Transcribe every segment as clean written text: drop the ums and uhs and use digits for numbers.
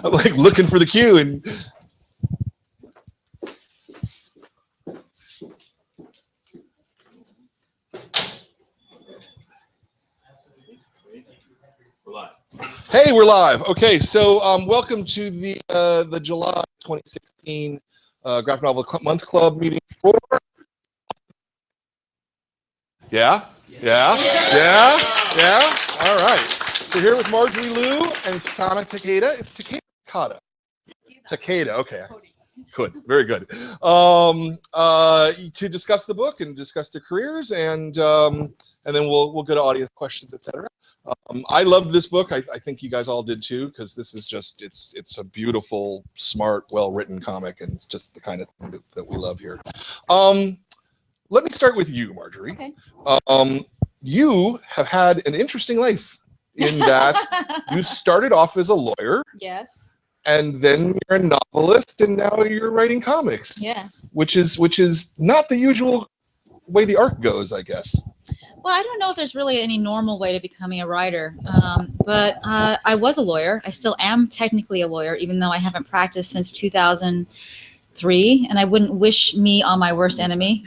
I'm like looking for the cue and. Hey, we're live. Okay, so welcome to the July 2016 Graphic Novel Month Club meeting 4. Yeah. All right. We're here with Marjorie Liu and Sana Takeda. It's Takeda. Takeda. Okay. Good. Very good. To discuss the book and discuss their careers, and then we'll go to audience questions, etc. I loved this book. I think you guys all did too, because this is just it's a beautiful, smart, well-written comic, and it's just the kind of thing that we love here. Let me start with you, Marjorie. Okay. You have had an interesting life in that you started off as a lawyer. Yes. And then you're a novelist, and now you're writing comics. Yes. Which is not the usual way the arc goes, I guess. Well, I don't know if there's really any normal way to becoming a writer, but I was a lawyer. I still am technically a lawyer, even though I haven't practiced since 2003, and I wouldn't wish me on my worst enemy.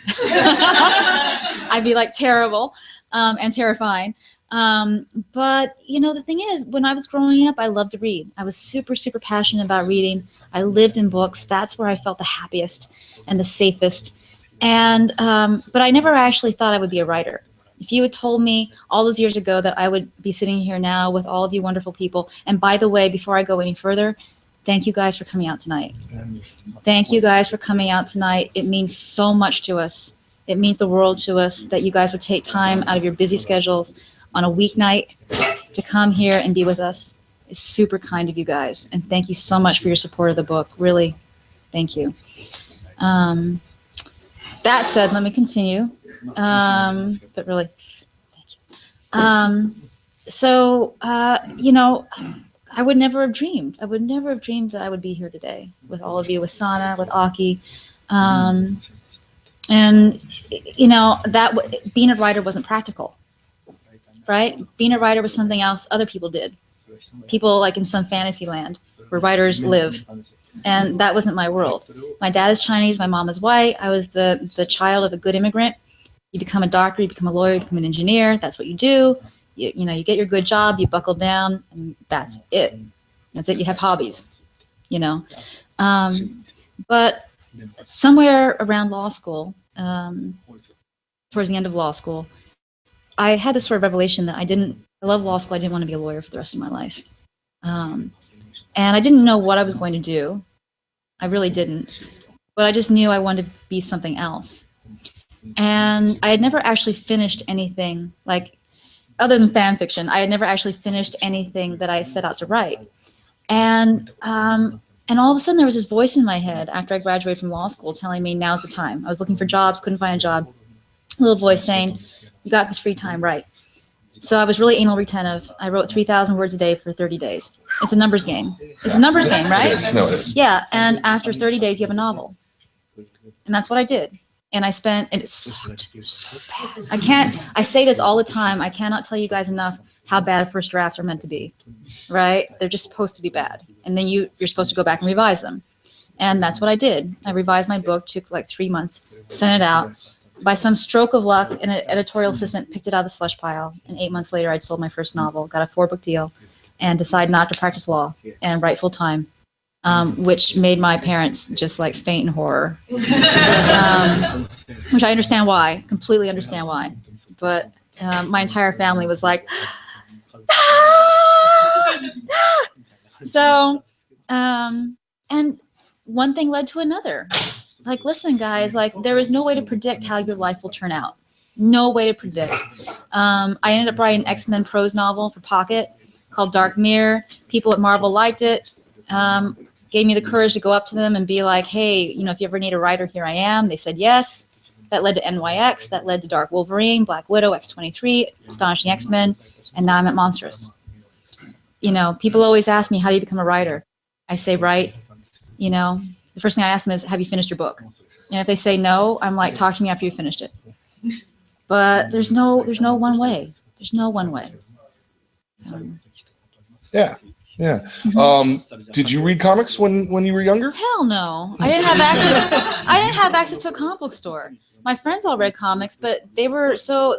I'd be like terrible and terrifying. But you know, the thing is, when I was growing up, I loved to read. I was super, super passionate about reading. I lived in books. That's where I felt the happiest and the safest. And but I never actually thought I would be a writer. If you had told me all those years ago that I would be sitting here now with all of you wonderful people, and by the way, before I go any further, thank you guys for coming out tonight. Thank you guys for coming out tonight. It means so much to us. It means the world to us that you guys would take time out of your busy schedules on a weeknight to come here and be with us. It's super kind of you guys, and thank you so much for your support of the book. Really, thank you. That said, let me continue. But really, thank you. You know, I would never have dreamed. I would never have dreamed that I would be here today with all of you, with Sana, with Aki. And, you know, being a writer wasn't practical, right? Being a writer was something else other people did. People like in some fantasy land where writers live. And that wasn't my world. My dad is Chinese, my mom is white. I was the child of a good immigrant. You become a doctor, you become a lawyer, you become an engineer. That's what you do. You know, you get your good job, you buckle down, and that's it. That's it. You have hobbies, you know. But somewhere around law school, towards the end of law school, I had this sort of revelation that I love law school. I didn't want to be a lawyer for the rest of my life. And I didn't know what I was going to do. I really didn't. But I just knew I wanted to be something else. And I had never actually finished anything, like, other than fan fiction. I had never actually finished anything that I set out to write. And all of a sudden there was this voice in my head after I graduated from law school telling me now's the time. I was looking for jobs, couldn't find a job. A little voice saying, you got this free time, write. So I was really anal retentive. I wrote 3,000 words a day for 30 days. It's a numbers game. It's a numbers game, right? It is. No, it is. Yeah, and after 30 days, you have a novel. And that's what I did. And I spent, and it sucked so bad. I say this all the time. I cannot tell you guys enough how bad first drafts are meant to be, right? They're just supposed to be bad. And then you're supposed to go back and revise them. And that's what I did. I revised my book, took like 3 months, sent it out. By some stroke of luck, an editorial assistant picked it out of the slush pile. And 8 months later, I'd sold my first novel, got a 4-book deal, and decided not to practice law and write full time. Which made my parents just like faint in horror, which I understand why, completely understand why. But my entire family was like, ah! Ah! So, and one thing led to another. Like, listen, guys, like there is no way to predict how your life will turn out. No way to predict. I ended up writing an X-Men prose novel for Pocket called Dark Mirror. People at Marvel liked it. Gave me the courage to go up to them and be like, hey, you know, if you ever need a writer, here I am. They said yes. That led to NYX. That led to Dark Wolverine, Black Widow, X-23, Astonishing X-Men, and now I'm at Monstress. You know, people always ask me, how do you become a writer? I say, write. You know, the first thing I ask them is, have you finished your book? And if they say no, I'm like, talk to me after you finished it. But there's no one way. There's no one way. Yeah. Yeah. Mhm. Did you read comics when you were younger? Hell no. I didn't have access. I didn't have access to a comic book store. My friends all read comics, but they were so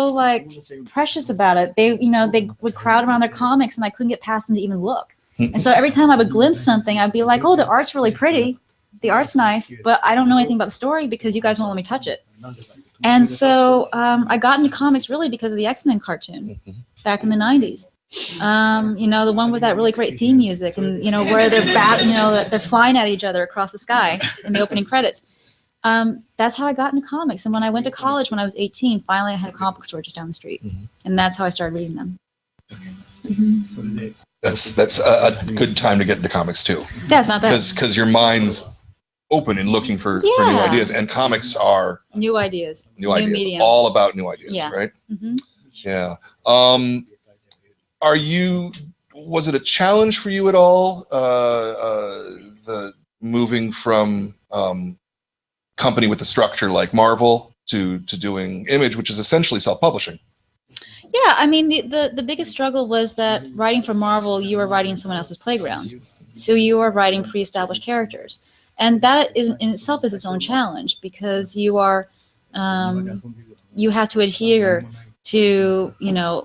like precious about it. They would crowd around their comics, and I couldn't get past them to even look. And so every time I would glimpse something, I'd be like, "Oh, the art's really pretty. The art's nice, but I don't know anything about the story because you guys won't let me touch it." And so I got into comics really because of the X-Men cartoon back in the 90s. The one with that really great theme music, and where they're flying at each other across the sky in the opening credits. That's how I got into comics. And when I went to college when I was 18, finally I had a comic book store just down the street, and that's how I started reading them. Mm-hmm. That's a good time to get into comics too. That's not bad. Because your mind's open and looking for new ideas, and comics are new ideas, new ideas, all about new ideas, right? Mm-hmm. Yeah. Was it a challenge for you at all, the moving from company with a structure like Marvel to doing Image, which is essentially self-publishing? Yeah, I mean, the biggest struggle was that writing for Marvel, you were writing in someone else's playground. So you are writing pre-established characters. And that is, in itself is its own challenge, because you are, you have to adhere to,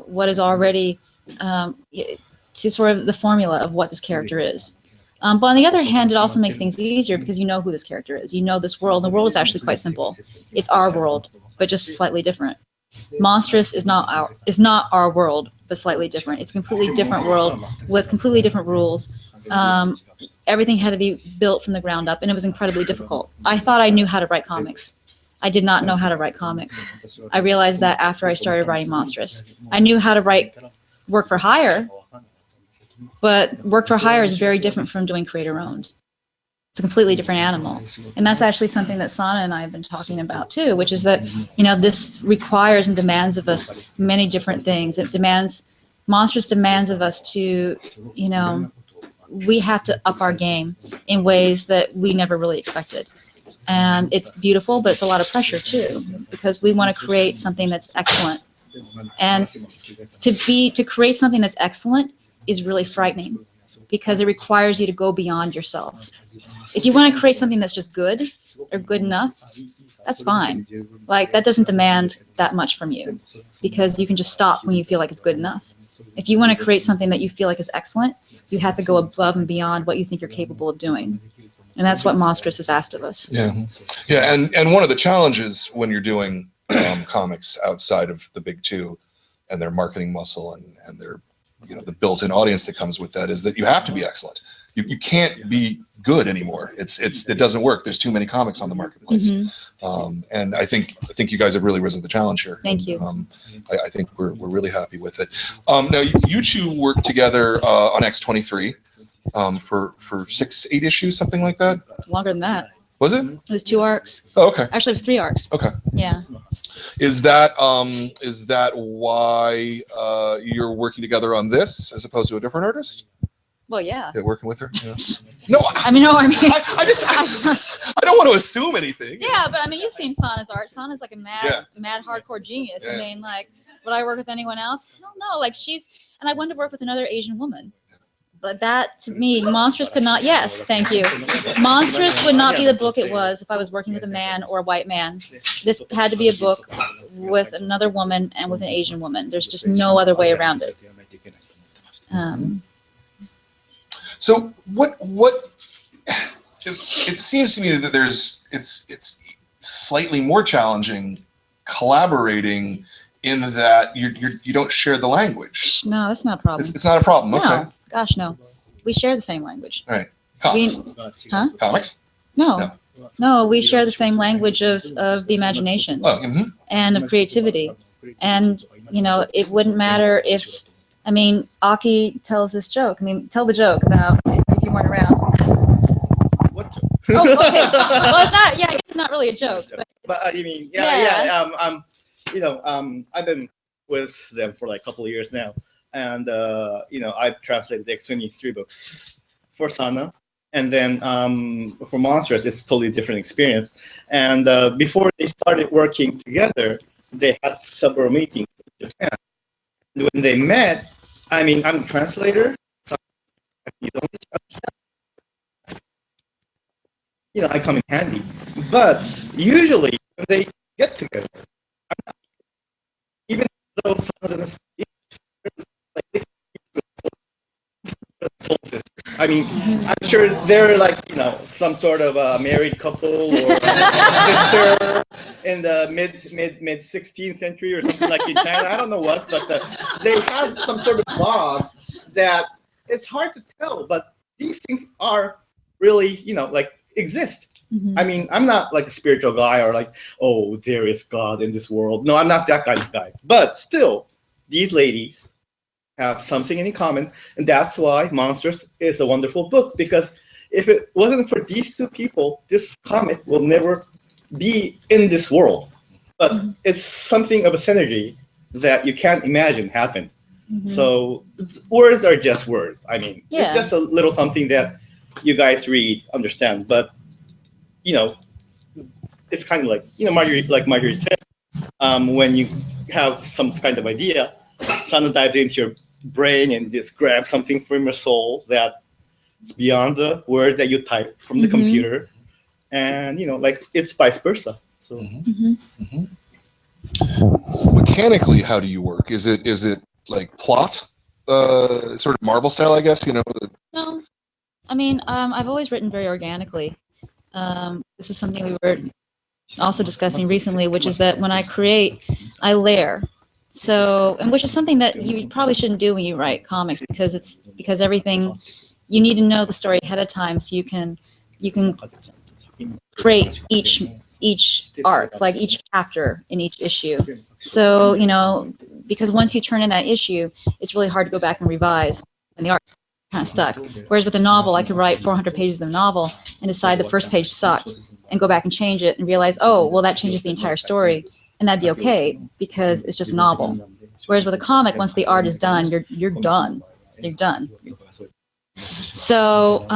what is already, to sort of the formula of what this character is. But on the other hand, it also makes things easier because you know who this character is. You know this world. The world is actually quite simple. It's our world, but just slightly different. Monstress is not our world, but slightly different. It's a completely different world with completely different rules. Everything had to be built from the ground up, and it was incredibly difficult. I thought I knew how to write comics. I did not know how to write comics. I realized that after I started writing Monstress. I knew how to write work for hire, but work for hire is very different from doing creator-owned. It's a completely different animal. And that's actually something that Sana and I have been talking about too, which is that, this requires and demands of us many different things. Monstress demands of us to, we have to up our game in ways that we never really expected. And it's beautiful, but it's a lot of pressure too, because we want to create something that's excellent. And to create something that's excellent is really frightening, because it requires you to go beyond yourself. If you want to create something that's just good or good enough, that's fine. Like, that doesn't demand that much from you, because you can just stop when you feel like it's good enough. If you want to create something that you feel like is excellent, you have to go above and beyond what you think you're capable of doing. And that's what Monstress has asked of us. Yeah. Yeah. And one of the challenges when you're doing comics outside of the big two and their marketing muscle and their, the built-in audience that comes with that is that you have to be excellent. You can't be good anymore. It doesn't work. There's too many comics on the marketplace. Mm-hmm. And I think you guys have really risen to the challenge here. Thank you. I think we're really happy with it. Now you two worked together on X-23 for 6-8 issues, something like that. Longer than that. Was it? It was 2 arcs. Oh, okay. Actually, it was 3 arcs. Okay. Yeah. Is that why you're working together on this as opposed to a different artist? Well, yeah. Yeah, working with her. Yeah. No, I mean, I don't want to assume anything. Yeah, but I mean, you've seen Sana's art. Sana's like a mad hardcore genius. Yeah. I mean, like, would I work with anyone else? I don't know. Like, and I wanted to work with another Asian woman. But that, to me, Monstress could not, yes, thank you. Monstress would not be the book it was if I was working with a man or a white man. This had to be a book with another woman and with an Asian woman. There's just no other way around it. So what it seems to me that it's slightly more challenging collaborating in that you don't share the language. No, that's not a problem. It's not a problem. Okay. No, gosh, no. We share the same language. All right. Comics. Comics? No, we share the same language of the imagination and of creativity. And, it wouldn't matter if, Aki tells this joke. Tell the joke about if you weren't around. What joke? Oh, okay. Well, it's not, I guess it's not really a joke. But I've been with them for like a couple of years now. And, I've translated the X-23 books for Sana. And then for Monstress, it's a totally different experience. And before they started working together, they had several meetings in Japan. And when they met, I'm a translator, You don't understand. You know, I come in handy. But usually when they get together, even though some of them speak, like they full sister. I mean, I'm sure they're like, you know, some sort of a married couple or sister in the mid 16th century or something like in China. I don't know what, but they had some sort of bond that it's hard to tell. But these things are really, you know, like exist. I mean, I'm not like a spiritual guy or like, oh, there is God in this world. No, I'm not that kind of guy. But still, these ladies have something in common, and that's why Monsters is a wonderful book, because if it wasn't for these two people, this comic will never be in this world. But it's something of a synergy that you can't imagine happen. So words are just words. I mean, it's just a little something that you guys read, understand. But, you know, it's kind of like, you know, Marjorie said, when you have some kind of idea, Sana dives into your brain and just grabs something from your soul that's beyond the word that you type from the computer. And, you know, like it's vice versa. So Mechanically, how do you work? Is it like plot, sort of Marvel style, I guess, you know? No, I mean, I've always written very organically. This is something we were also discussing recently, which is that when I create, I layer. So, and which is something that you probably shouldn't do when you write comics, because everything, you need to know the story ahead of time so you can create each arc, like each chapter in each issue. So, you know, because once you turn in that issue, it's really hard to go back and revise, and the arc's kind of stuck. Whereas with a novel, I could write 400 pages of a novel and decide the first page sucked and go back and change it and realize, oh, well, that changes the entire story. And that'd be okay because it's just a novel. Whereas with a comic, once the art is done, you're done. You're done. So,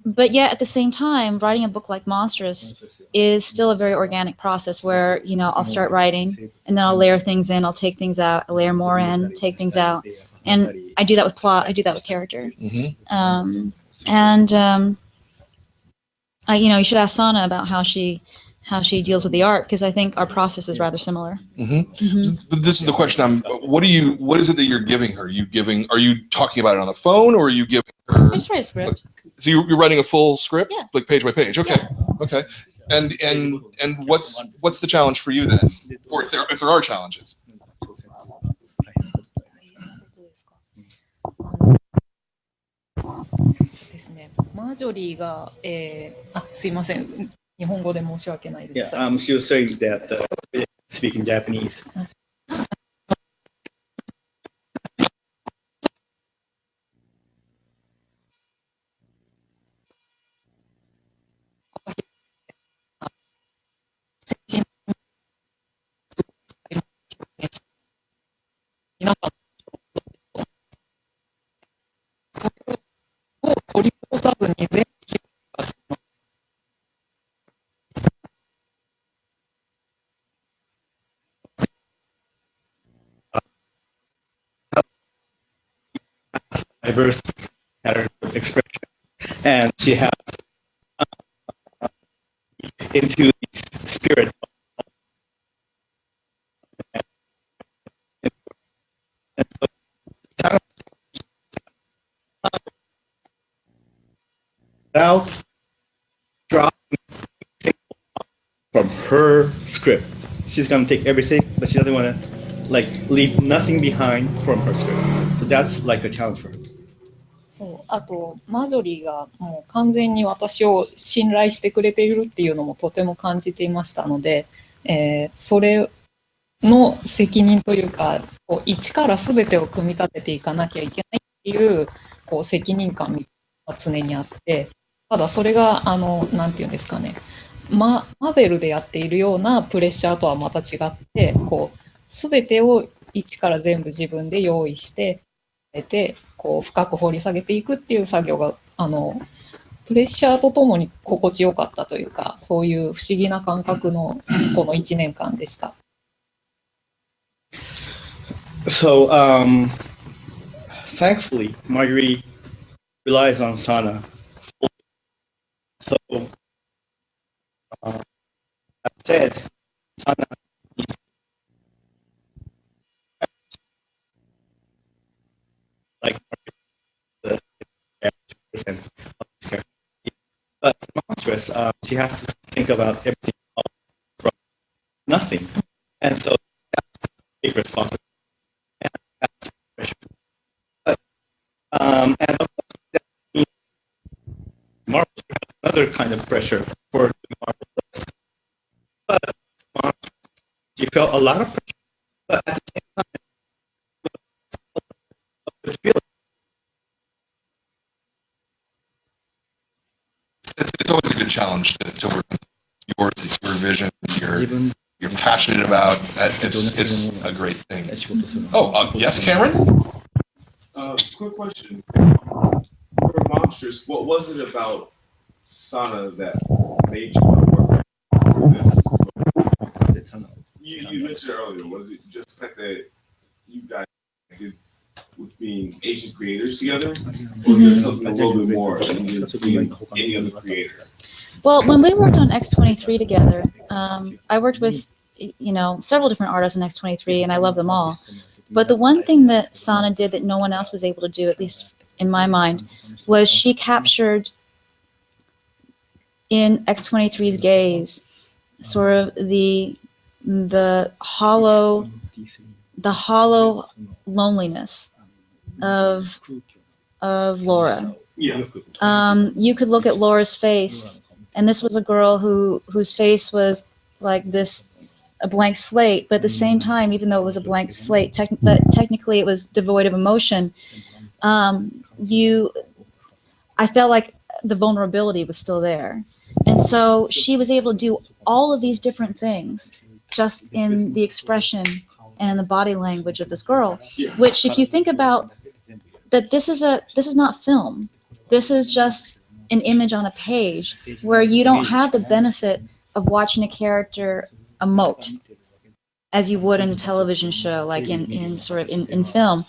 but yet at the same time, writing a book like Monstress is still a very organic process where, you know, I'll start writing and then I'll layer things in, I'll take things out, I'll layer more in, take things out. And I do that with plot, I do that with character. You know, you should ask Sana about how she deals with the art, because I think our process is rather similar. But this is the question. What is it that you're giving her? Are you talking about it on the phone, or are you giving her? I just write a script. So you're writing a full script, Yeah. like page by page. Okay, okay. And what's the challenge for you then, or if there are challenges? そうですね。マージョリーが、すいません。日本語で申し訳ないです。Yeah, she was saying that speaking Japanese. Diverse pattern of expression, and she has into the spirit. Without dropping from her script, she's gonna take everything, but she doesn't want to like leave nothing behind from her script. So that's like a challenge for her. そう、あとマージョリーがもう完全に私を信頼してくれているっていうのもとても感じていましたので、それの責任というか、こう一から全てを組み立てていかなきゃいけないっていう、こう責任感が常にあって、ただそれがなんていうんですかね、マーベルでやっているようなプレッシャーとはまた違って、こう全てを一から全部自分で用意してこう深く掘り下げていくっていう作業がプレッシャーとともに心地よかったというか、そういう不思議な感覚のこの1年間でした。thankfully, Marjorie relies on Sana. So, I said, Sana needs like the person of this character. But Monstress, she has to think about everything from nothing, and so that's a big responsibility. And that's pressure. But, and of course, that means Marvel has another kind of pressure for Marvel. But she felt a lot of pressure, but at the same time, it feels It's always a good challenge to work with yours. It's your vision. You're passionate about. It's a great thing. Oh, yes, Cameron. Quick question. For Monsters, what was it about Sana that made you want to work with this? You mentioned earlier, was it just the fact that you guys with being Asian creators together? Or was there something a little bit more than you didn't see in any other creator? Well, when we worked on X-23 together, I worked with, several different artists on X-23, and I love them all. But the one thing that Sana did that no one else was able to do, at least in my mind, was she captured in X-23's gaze sort of the hollow loneliness of Laura. Yeah. You could look at Laura's face, and this was a girl whose face was like a blank slate, but at the same time, even though it was a blank slate, technically it was devoid of emotion. I felt like the vulnerability was still there. And so she was able to do all of these different things just in the expression and the body language of this girl, which if you think about that, this is not film. This is just an image on a page where you don't have the benefit of watching a character emote as you would in a television show, like in film.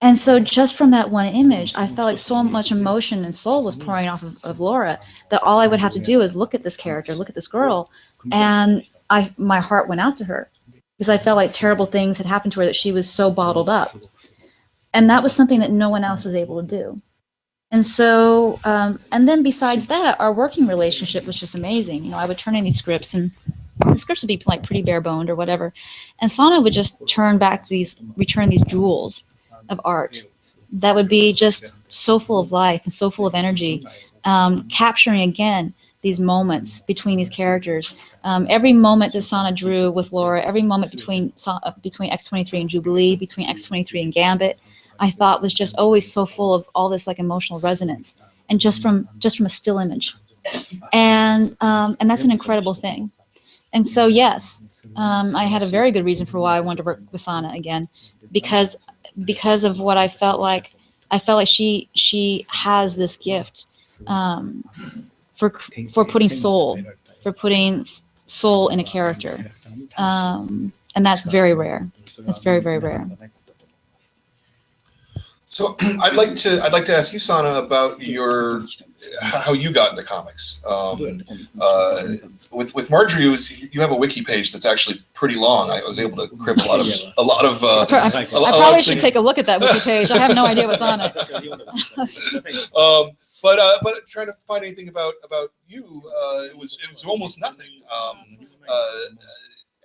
And so just from that one image, I felt like so much emotion and soul was pouring off of Laura that all I would have to do is look at this character, look at this girl, and my heart went out to her because I felt like terrible things had happened to her, that she was so bottled up. And that was something that no one else was able to do. And so, and then besides that, our working relationship was just amazing. I would turn in these scripts, and the scripts would be like pretty bare boned or whatever. And Sana would just return these jewels of art that would be just so full of life and so full of energy, capturing again these moments between these characters. Every moment that Sana drew with Laura, every moment between X-23 and Jubilee, between X-23 and Gambit, I thought was just always so full of all this like emotional resonance, and just from a still image, and that's an incredible thing. And so yes, I had a very good reason for why I wanted to work with Sana again, because of what I felt like. I felt like she has this gift for putting soul in a character, and that's very rare. It's very, very rare. So I'd like to ask you, Sana, about how you got into comics. With Marjorie, you have a wiki page that's actually pretty long. I was able to crib a lot of. I probably should take a look at that wiki page. I have no idea what's on it. But trying to find anything about you, it was almost nothing.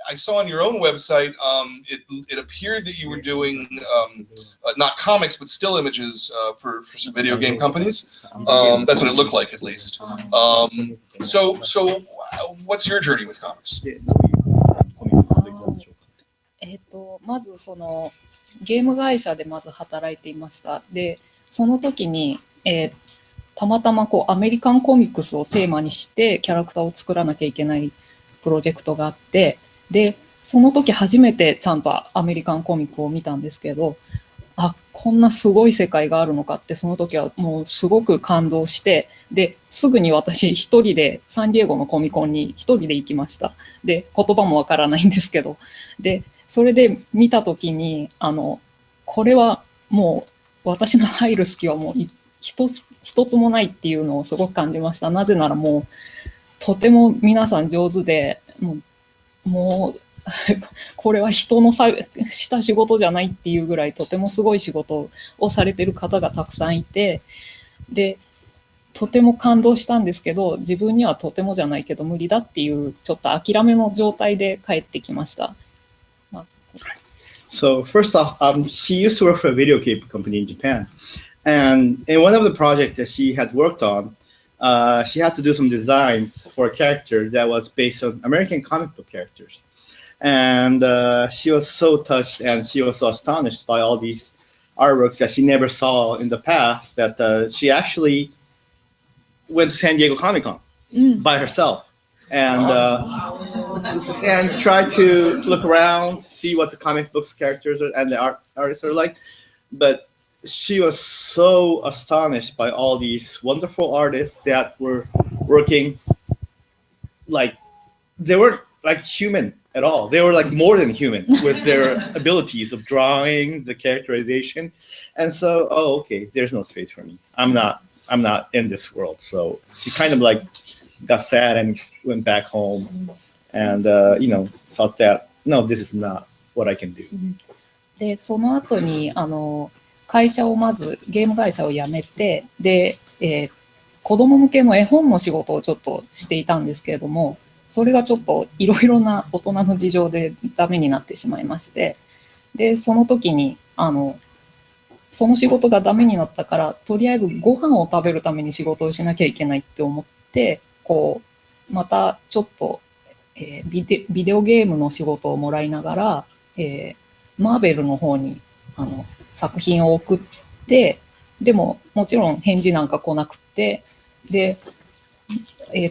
I saw on your own website, it appeared that you were doing not comics, but still images for some video game companies. That's what it looked like, at least. So what's your journey with comics? まずゲーム会社でまず働いていました。で、その時に、たまたまアメリカンコミックスをテーマにしてキャラクターを作らなきゃいけないプロジェクトがあって、で、その時初めてちゃんとアメリカンコミックを見たんですけど、こんなすごい世界があるのかって、その時はもうすごく感動して、ですぐに私一人でサンディエゴのコミコンに一人で行きました。で、言葉もわからないんですけど、で、それで見た時にこれはもう私の入る隙はもう一つもないっていうのをすごく感じました。なぜならもうとても皆さん上手で、もうこれは人のした仕事じゃないっていうぐらいとてもすごい仕事をされてる方がたくさんいて、でとても感動したんですけど、自分にはとてもじゃないけど無理だっていうちょっと諦めの状態で帰ってきました。So first off, she used to work for a video game company in Japan, and in one of the projects that she had worked on, she had to do some designs for a character that was based on American comic book characters, and she was so touched and she was so astonished by all these artworks that she never saw in the past that she actually went to San Diego Comic-Con by herself. And tried to look around, see what the comic books characters and the artists are like. But she was so astonished by all these wonderful artists that were working like they weren't like human at all. They were like more than human with their abilities of drawing, the characterization. And so, okay, there's no space for me. I'm not in this world. So she kind of like got sad and went back home and thought that no, this is not what I can do. でその後に会社をまずゲーム会社を辞めて、で、子供向けの絵本の仕事をちょっとしていたんですけれども、それがちょっといろいろな大人の事情でダメになってしまいまして、でその時にその仕事がダメになったから、とりあえずご飯を食べるために仕事をしなきゃいけないって思って、こうまたちょっと、ビデオゲームの仕事をもらいながら、マーベルの方に作品を送って、でももちろん返事なんか来なくって、で、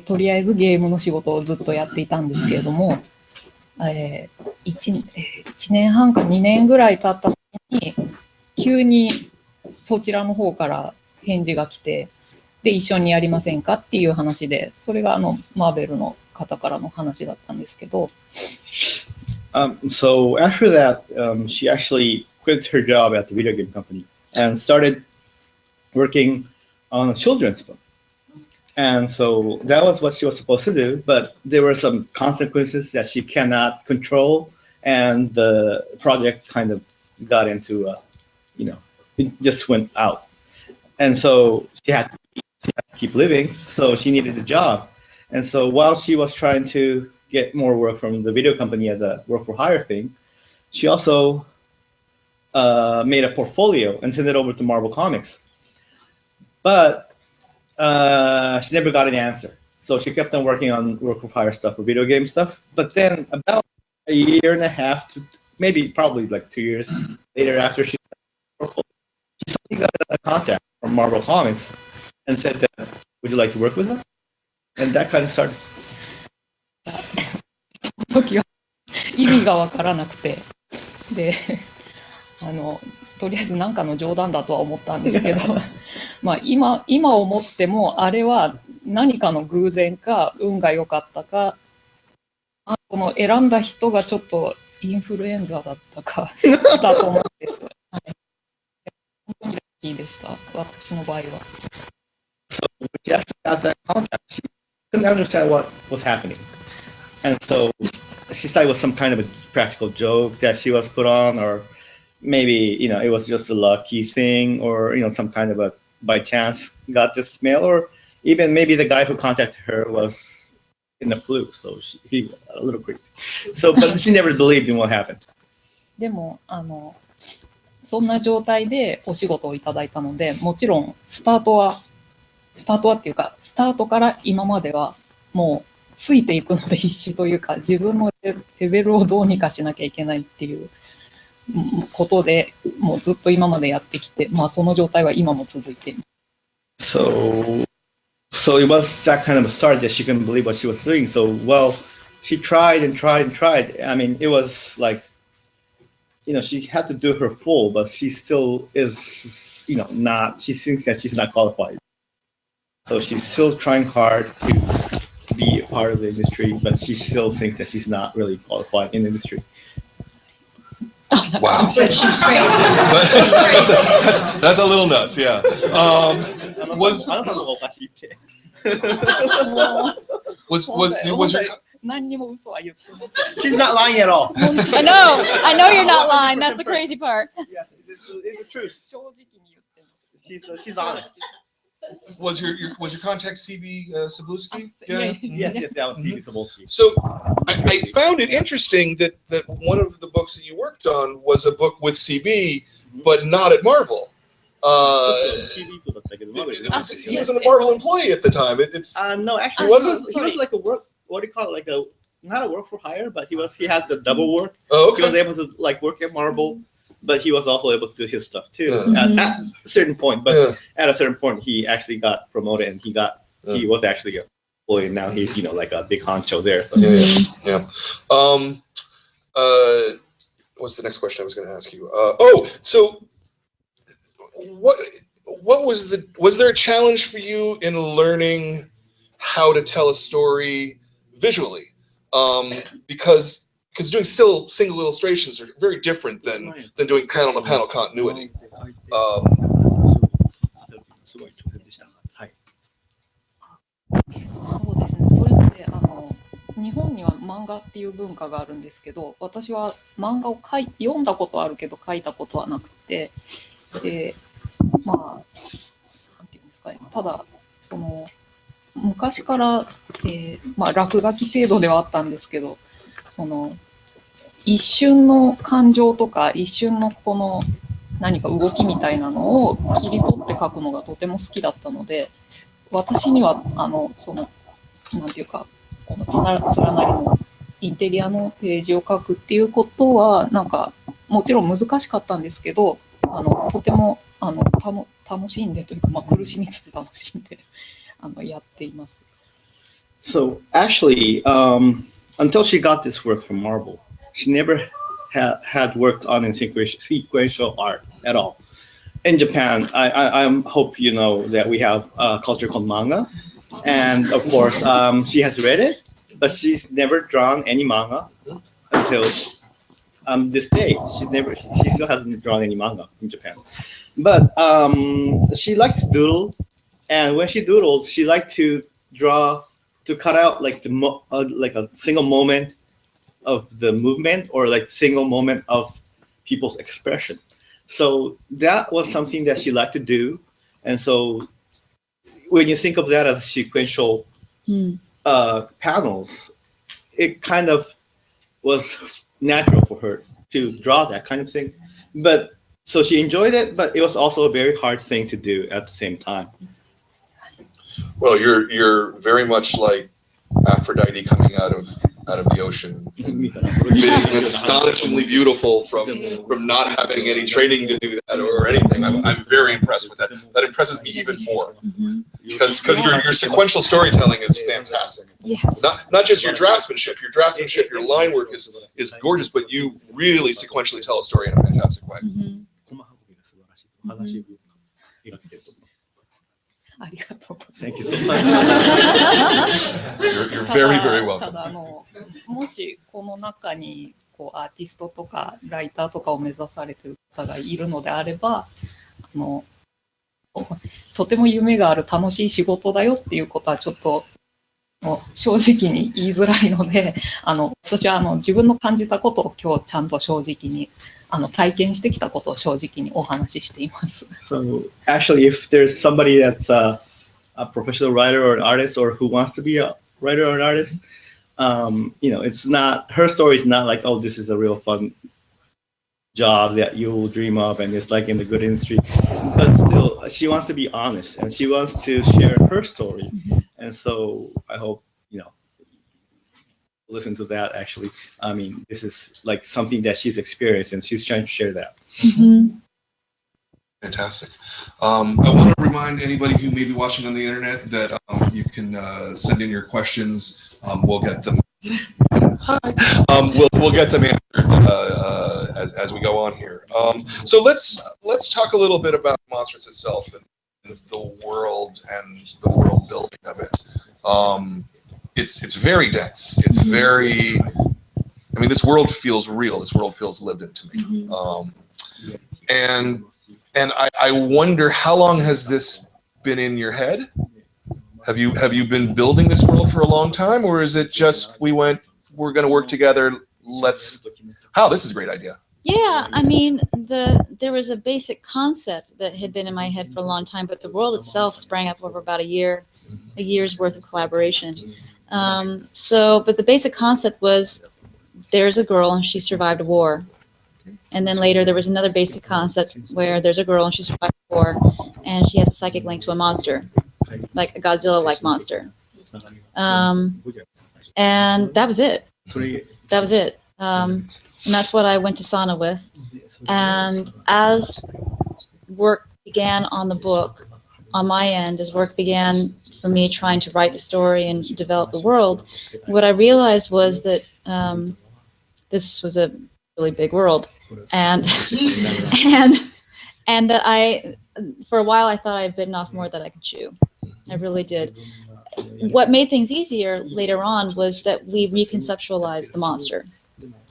とりあえずゲームの仕事をずっとやっていたんですけれども、1年半か2年ぐらい経った時に急にそちらの方から返事が来て、で一緒にやりませんかっていう話で、それがマーベルの方からの話だったんですけど。So after that, she actually quit her job at the video game company and started working on a children's book. And so that was what she was supposed to do, but there were some consequences that she cannot control, and the project kind of got into, it just went out. And so she had to keep living, so she needed a job. And so while she was trying to get more work from the video company as a work for hire thing, she also made a portfolio and sent it over to Marvel Comics. But she never got an answer. So she kept on working on work for hire stuff, for video game stuff. But then about a year and a half, probably like 2 years later, after she suddenly got a contact from Marvel Comics and said that, would you like to work with us? And that kind of started. その時は意味が分からなくて、でとりあえず何かの冗談だとは思ったんですけどまあ今思ってもあれは何かの偶然か運が良かったか、この選んだ人がちょっとインフルエンザだったかだと思うんです、はい、本当にラッキーでした、私の場合は。So when she actually got that contact, she couldn't understand what was happening. And so she thought it was some kind of a practical joke that she was put on, or maybe, it was just a lucky thing, or, some kind of a by chance got this mail, or even maybe the guy who contacted her was in the flu, so he got a little crazy. So, but she never believed in what happened. でもそんな状態でお仕事をいただいたので、もちろんスタートはっていうか、スタートから今まではもうついていくので必死というか、自分のレベルをどうにかしなきゃいけないっていうことで、もうずっと今までやってきて、まあその状態は今も続いています。So it was that kind of a start that she couldn't believe what she was doing. So, well, she tried and tried and tried. I mean, it was like, she had to do her full, but she still is, not, she thinks that she's not qualified. So she's still trying hard to be a part of the industry, but she still thinks that she's not really qualified in the industry. Wow. She's crazy. That's a little nuts, yeah. Was your 何にも嘘は言ってま She's not lying at all. I know you're not lying. That's the crazy part. Yes, it's the truth. 正直に言ってます She's honest. was your contact CB Cebulski? Yeah. Yes, that was Stevie Cebulski. So I found it interesting that one of the books that you worked on was a book with CB, but not at Marvel. He was a Marvel employee at the time. No, actually, He wasn't? He was like a work. What do you call it? Like not a work for hire, but he had the double work. Oh, He was okay. able to like work at Marvel, but he was also able to do his stuff too Mhm. at a certain point. But Yeah. at a certain point, he actually got promoted, and he was actually a employee. And now he's like a big honcho there. But, Yeah. What's the next question I was going to ask you? So what was there a challenge for you in learning how to tell a story visually? Because doing still single illustrations are very different than doing panel to panel continuity. そうですね。それって日本には漫画っていう文化があるんですけど、私は漫画を読んだことあるけど書いたことはなくて、で、まあなんていうんですかね。ただその昔から、落書き程度ではあったんですけど、その一瞬の感情とか一瞬のこの何か動きみたいなのを切り取って書くのがとても好きだったので、私にはそのなんていうかこの連なりのインテリアのページを書くっていうことはなんかもちろん難しかったんですけど、とても楽しんでというか、苦しみつつ楽しんでやっています。So actually, until she got this work from Marvel, she never had worked on in sequential art at all. In Japan, I hope you know that we have a culture called manga, and of course, she has read it, but she's never drawn any manga until this day. She still hasn't drawn any manga in Japan, but she likes to doodle, and when she doodles, she likes to draw to cut out like like a single moment of the movement or like single moment of people's expression. So that was something that she liked to do. And so when you think of that as sequential panels, it kind of was natural for her to draw that kind of thing. But so she enjoyed it, but it was also a very hard thing to do at the same time. Well, you're very much like Aphrodite coming out of the ocean, being astonishingly beautiful from not having any training to do that or anything. I'm very impressed with that. That impresses me even more because your sequential storytelling is fantastic. Yes. Not just your draftsmanship, your line work is gorgeous, but you really sequentially tell a story in a fantastic way. Thank you so much. You're very, very welcome. ただもしこの中にこうアーティストとかライターとかを目指されている方がいるのであれば、とても夢がある楽しい仕事だよっていうことはちょっともう正直に言いづらいので、私は自分の感じたことを今日ちゃんと正直に体験してきたことを正直にお話ししています。So actually, if there's somebody that's a professional writer or an artist or who wants to be a writer or an artist, it's not, her story is not like, oh, this is a real fun job that you will dream of and it's like in the good industry. But still, she wants to be honest and she wants to share her story. And so I hope, listen to that actually. I mean, this is like something that she's experienced and she's trying to share that. Fantastic. I want to remind anybody who may be watching on the internet that you can send in your questions. We'll get them. We'll get them answered as we go on here. So let's talk a little bit about Monstress itself and the world and the world building of it. It's very dense. It's very I mean, this world feels real. This world feels lived into me. And I wonder, how long has this been in your head? Have you been building this world for a long time, or is it just we're going to work together? This is a great idea. Yeah, I mean, there was a basic concept that had been in my head for a long time, but the world itself sprang up over about a year's worth of collaboration. But the basic concept was, there's a girl and she survived a war. And then later there was another basic concept where there's a girl and she survived a war and she has a psychic link to a monster, like a Godzilla-like monster. And that was it. That was it. And that's what I went to Sana with. And as work began on the book, on my end, as work began for me trying to write the story and develop the world, what I realized was that this was a really big world. And and that for a while, I thought I had bitten off more than I could chew. I really did. What made things easier later on was that we reconceptualized the monster.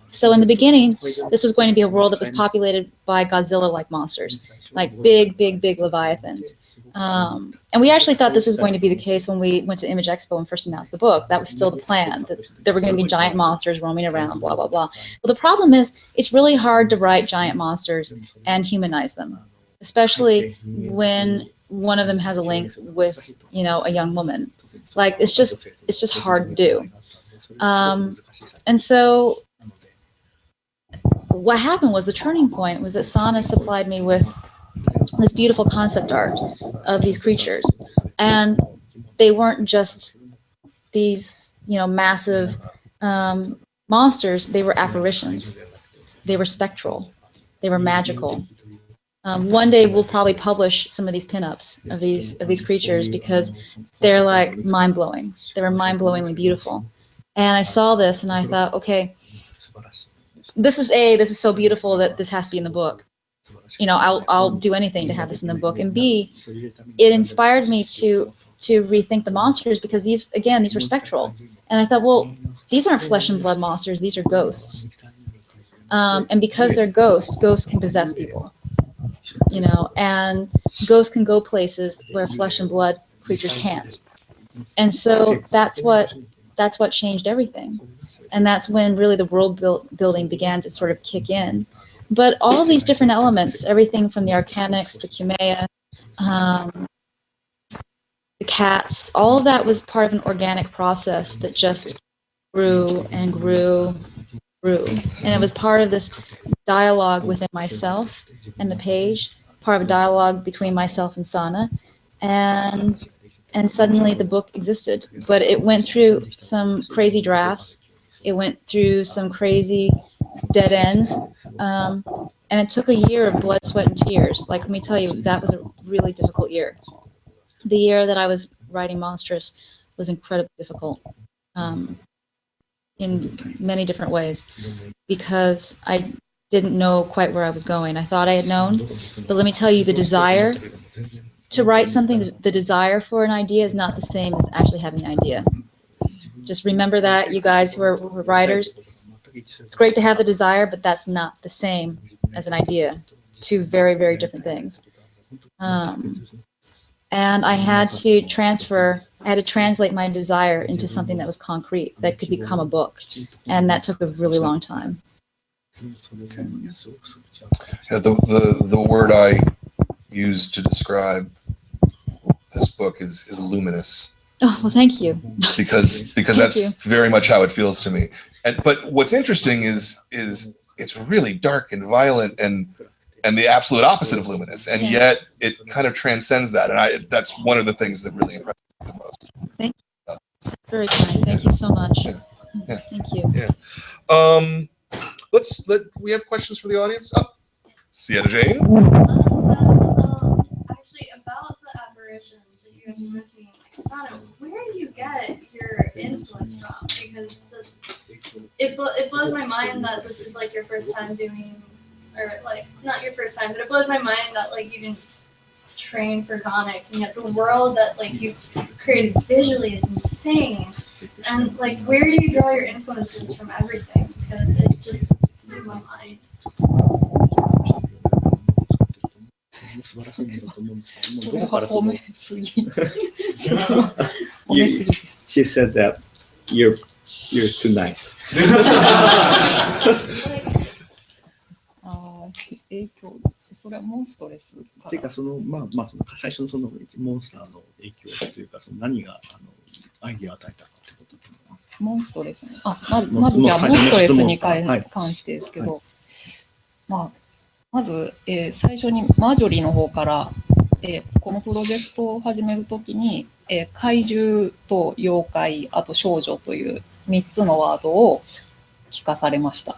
So in the beginning, this was going to be a world that was populated by Godzilla-like monsters, like big leviathans. And we actually thought this was going to be the case when we went to Image Expo and first announced the book. That was still the plan, that there were going to be giant monsters roaming around, blah, blah, blah. Well, the problem is, it's really hard to write giant monsters and humanize them, especially when one of them has a link with, a young woman. Like, it's just hard to do. And so what happened was, the turning point was that Sana supplied me with this beautiful concept art of these creatures. And they weren't just these, massive monsters. They were apparitions. They were spectral. They were magical. One day we'll probably publish some of these pinups of these creatures, because they're like mind-blowing. They were mind-blowingly beautiful. And I saw this and I thought, okay, this is so beautiful that this has to be in the book. I'll do anything to have this in the book. And B, it inspired me to rethink the monsters, because these were spectral. And I thought, well, these aren't flesh and blood monsters, these are ghosts. And because they're ghosts can possess people. And ghosts can go places where flesh and blood creatures can't. And so that's what changed everything. And that's when really the world building began to sort of kick in. But all of these different elements, everything from the Arcanics, the Cumea, the cats, all of that was part of an organic process that just grew and grew. And it was part of this dialogue within myself and the page, part of a dialogue between myself and Sana. And suddenly the book existed. But it went through some crazy drafts. It went through some crazy dead ends. And it took a year of blood, sweat, and tears. Like, let me tell you, that was a really difficult year. The year that I was writing Monstress was incredibly difficult in many different ways, because I didn't know quite where I was going. I thought I had known, but let me tell you, the desire to write something, the desire for an idea is not the same as actually having an idea. Just remember that, you guys who are writers. It's great to have the desire, but that's not the same as an idea. Two very, very different things. And I had to translate my desire into something that was concrete, that could become a book. And that took a really long time. So. Yeah, the word I use to describe this book is luminous. Oh, well, thank you. Because that's very much how it feels to me. But what's interesting is it's really dark and violent and the absolute opposite of luminous, and yet it kind of transcends that. And that's one of the things that really impressed me the most. Thank you. Very kind. Thank you so much. Yeah. Thank you. Yeah. We have questions for the audience. Oh, Sienna Jane. Actually, about the apparitions that you guys were mentioning, Sana, where do you get your influence from? Because it blows my mind that this is like your first time doing, or like not your first time, but it blows my mind that like you didn't train for Comix, and yet the world that like you've created visually is insane. And like, where do you draw your influences from everything? because it just blew my mind. 素晴らしいものだと思うんですけど、それはどこからその褒めすぎ。それは褒めすぎです。 She said that you're too nice. 影響、それはモンストレスかっていうから。そのその最初のそのモンスターの影響というかその何がアイディアを与えたかってことだと思います。モンストレスね。まずじゃあモンストレスに関してですけど、まず、最初にマージョリーの方から、このプロジェクトを始めるときに、怪獣と妖怪、あと少女という3つのワードを聞かされました。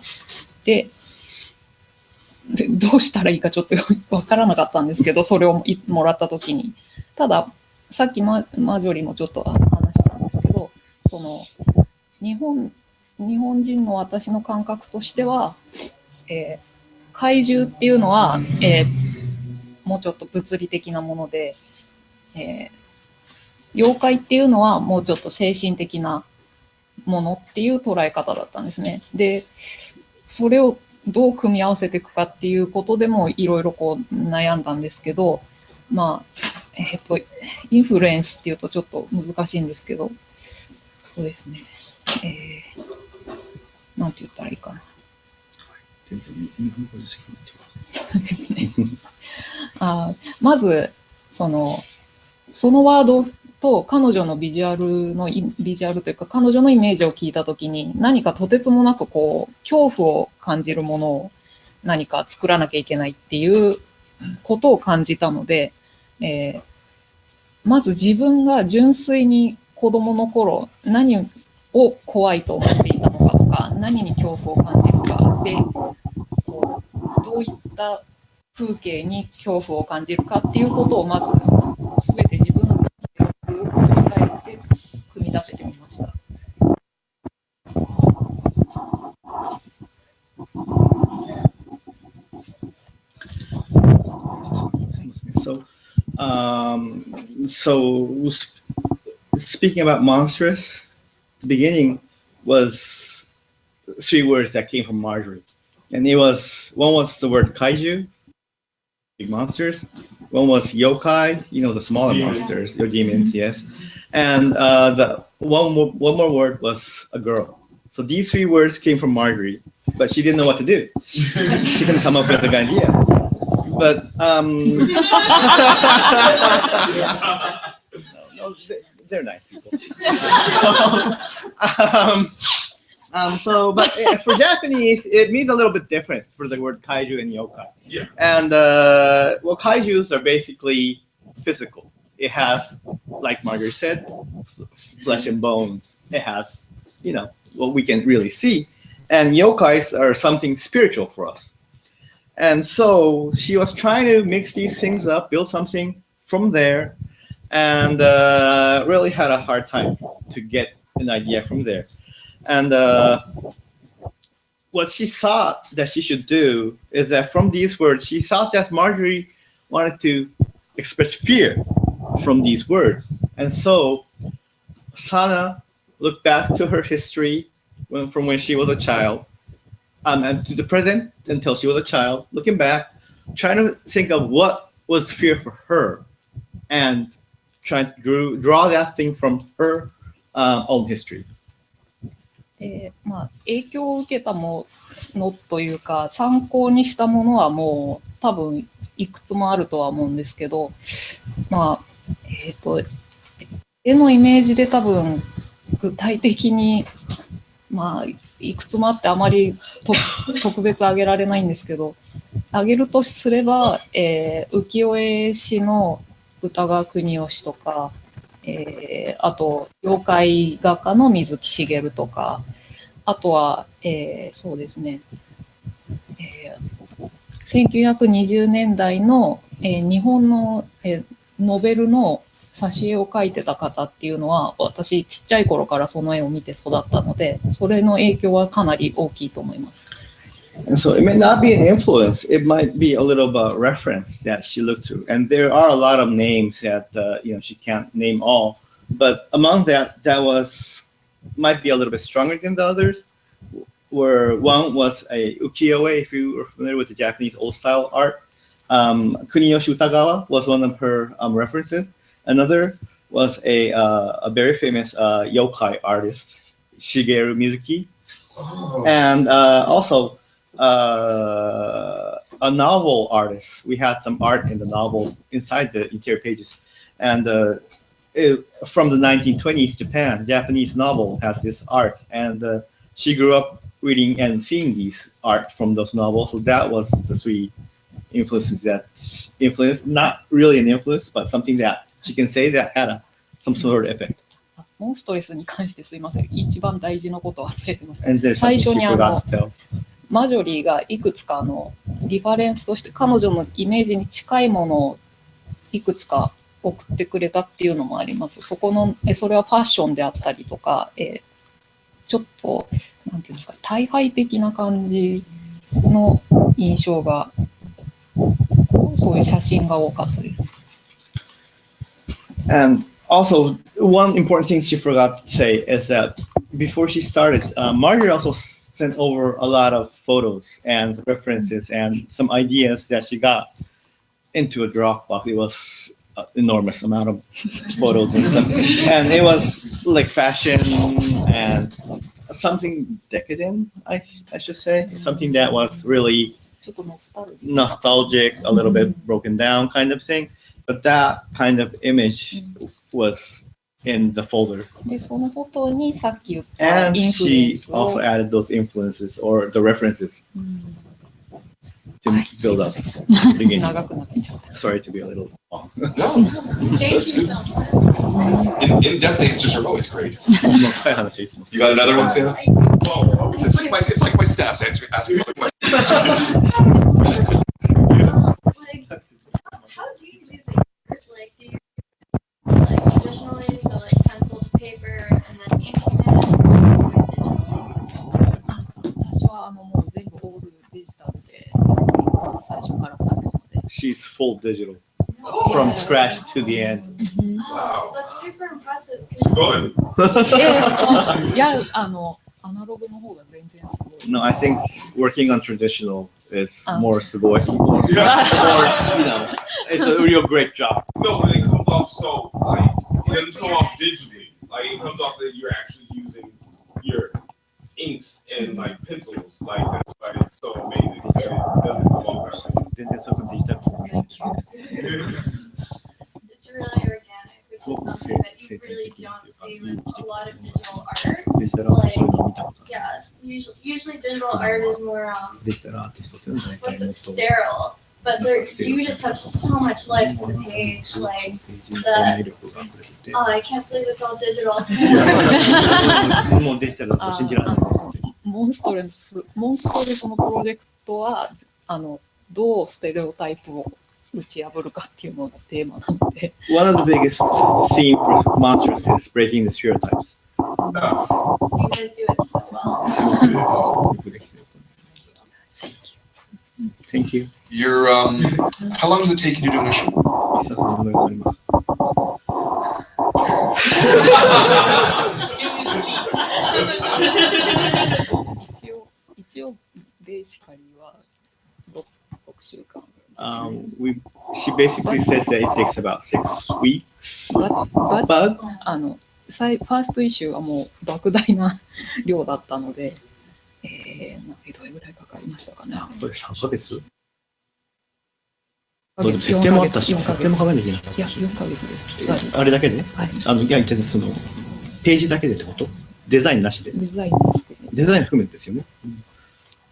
でどうしたらいいかちょっとわからなかったんですけど、それをもらったときに。ただ、さっきマージョリーもちょっと話したんですけど、その日本人の私の感覚としては、怪獣っていうのは、もうちょっと物理的なもので、妖怪っていうのはもうちょっと精神的なものっていう捉え方だったんですね。で、それをどう組み合わせていくかっていうことでもいろいろこう悩んだんですけど、インフルエンスっていうとちょっと難しいんですけど、そうですね。なんて言ったらいいかな。全然日本語でしかそうですね。まずそのワードと彼女のビジュアルというか彼女のイメージを聞いたときに何かとてつもなくこう恐怖を感じるものを何か作らなきゃいけないっていうことを感じたので、まず自分が純粋に子供の頃何を怖いと思っていたのかとか何に恐怖を感じるかでどういった風景に恐怖を感じるかっていうことをまず全て自分の人生をぐっと振り返って組み立ててみました。So speaking about monstrous, the beginning was 3 words that came from Marjorie. And one was the word kaiju, big monsters. One was yokai, the smaller monsters, your demons, yes. And the one more word was a girl. So these 3 words came from Marjorie, but she didn't know what to do. She couldn't come up with an idea. But no, they're nice people. But for Japanese, it means a little bit different for the word kaiju and yokai. Yeah. And kaijus are basically physical. It has, like Margaret said, flesh and bones. It has, what we can really see. And yokais are something spiritual for us. And so she was trying to mix these things up, build something from there, and really had a hard time to get an idea from there. And what she thought that she should do is that from these words, she thought that Marjorie wanted to express fear from these words. And so Sana looked back to her history from when she was a child, and to the present until she was a child, looking back, trying to think of what was fear for her, and trying to draw that thing from her own history. 影響を受けたものというか参考にしたものはもう多分いくつもあるとは思うんですけど、絵のイメージで多分具体的にいくつもあってあまり特別挙げられないんですけど、挙げるとすれば、浮世絵師の歌川国芳とか、あと妖怪画家の水木しげるとか、あとは、そうですね、1920年代の、日本の、ノベルの挿絵を描いてた方っていうのは私ちっちゃい頃からその絵を見て育ったので、それの影響はかなり大きいと思います。And so it may not be an influence, it might be a little bit of reference that she looked through. And there are a lot of names that she can't name all, but among that might be a little bit stronger than the others were one was a ukiyo-e, if you are familiar with the Japanese old style art. Kuniyoshi Utagawa was one of her references. Another was a very famous yokai artist, Shigeru Mizuki. Oh. And also a novel artist. We had some art in the novels inside the interior pages. And from the 1920s Japan, Japanese novel had this art. And she grew up reading and seeing these art from those novels. So that was the three influences that influenced, not really an influence, but something that she can say that had some sort of effect. モンストレスに関してすいません。一番大事なことを忘れてました。 And there's 最 something 初 she にforgot to tell. マジョリーがいくつかリファレンスとして彼女のイメージに近いものをいくつか送ってくれたっていうのもあります。それはファッションであったりとか、ちょっとなんていうんですか、大敗的な感じの印象が、そういう写真が多かったです。And also, one important thing she forgot to say is that before she started, Marjorie also sent over a lot of photos and references and some ideas that she got into a Dropbox. It was an enormous amount of photos and stuff. And it was like fashion and something decadent, I should say. Something that was really ちょっとノスタルジー。 nostalgic, a little bit broken down kind of thing. But that kind of image was in the folder. で、そのフォトにさっき言ったイ And ンフルエン she スを also added those influences or the references to build up. 長くなってちゃった。 Sorry to be a little long. No, Thank that's you good. so much. In-depth answers are always great. もう深い話いつも You got another one, Santa? Oh, It's like my staff's asking me questions. Like, how do you do the art? Like, do you like traditionally, so like pencil to paper and then inking it, or digitally? 私はもう全部オールデジタルでやっています。最初から最後まで。 She's full digital from scratch to the end. wow. That's super impressive. Good. いや、アナログの方が全然すごい。 No, I think working on traditional is more sugoi. Or, you know, it's a real great job. No, but it comes off so like it doesn't come off digitally. Like it comes off that you're actually using your inks and like pencils. Like that's why it's so amazing. It doesn't come off that way. 全然そういうことできた。 It's really organic, which is something that you really don't see with a lot of digital art. デジタルアーティストの見たことある。 Yeah, usually digital art is more デジタルアーティストっていうのは大 what's 体も it, っと sterile. But there, you just have so much life to the page. Like, 生命力が溢れてて oh, I can't believe it's all digital. もうデジタルだと信じられないですって モンストレスのプロジェクトはどうステレオタイプを打ち破るかっていうのがテーマなので。 One of the biggest theme for Monsters is breaking the stereotypes. You guys do it so well. Thank you. You're how long does it take you to do an issue? 一冊のものになります。一応ベーシカリーは6週間。She basically says that it takes about 6 weeks. But ファーストイシューはもう莫大な量だったので、どれぐらいかかりましたかね。これ3ヶ月設定もあったし、設定も考えなきゃいけなかっいや、たし。 4ヶ月です。あれだけではい。いや、その、ページだけでってことデザインなしで。デザインも含めてデザイン含めてですよね。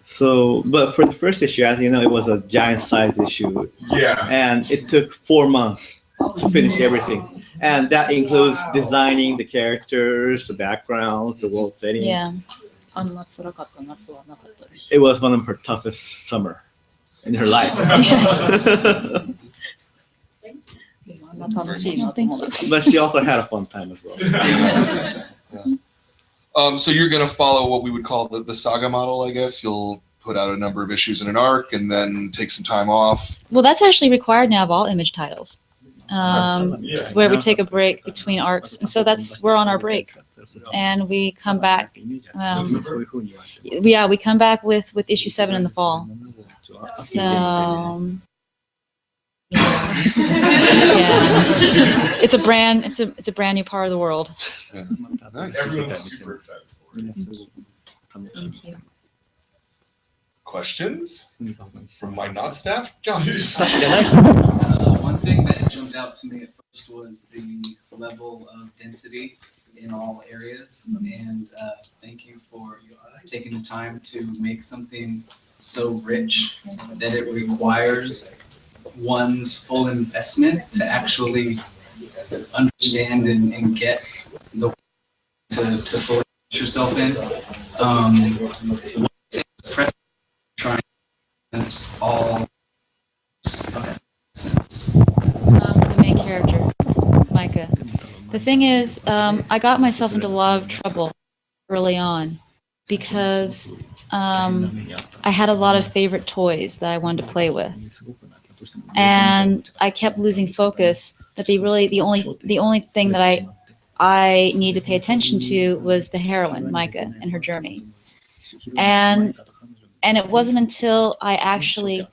So, but for the first issue, as you know, it was a giant-sized issue, Yeah. and it took 4 months to finish everything, and that includes designing the characters, the backgrounds, the world setting. Yeah. あんな辛かった夏はなかったです。 It was one of her toughest summer in her life. でもあんな楽しい夏もなかった。 But she also had a fun time as well. So you're going to follow what we would call the saga model, I guess. You'll put out a number of issues in an arc and then take some time off. Well, that's actually required now of all image titles, Yeah. where we take a break between arcs. And so we're on our break and we come back. We come back with issue 7 in the fall. So yeah, it's a brand new part of the world. Nice. Everyone's super excited for it. Thank you. Questions from my not staff? John. One thing that jumped out to me at first was the level of density in all areas, and thank you for taking the time to make something so rich that it requires one's full investment to actually understand and get the to fully put yourself in. Trying that's all sense. The main character, Micah. The thing is, I got myself into a lot of trouble early on because I had a lot of favorite toys that I wanted to play with, and I kept losing focus. That the only thing that I needed to pay attention to was the heroine, Micah, and her journey, and it wasn't until I actually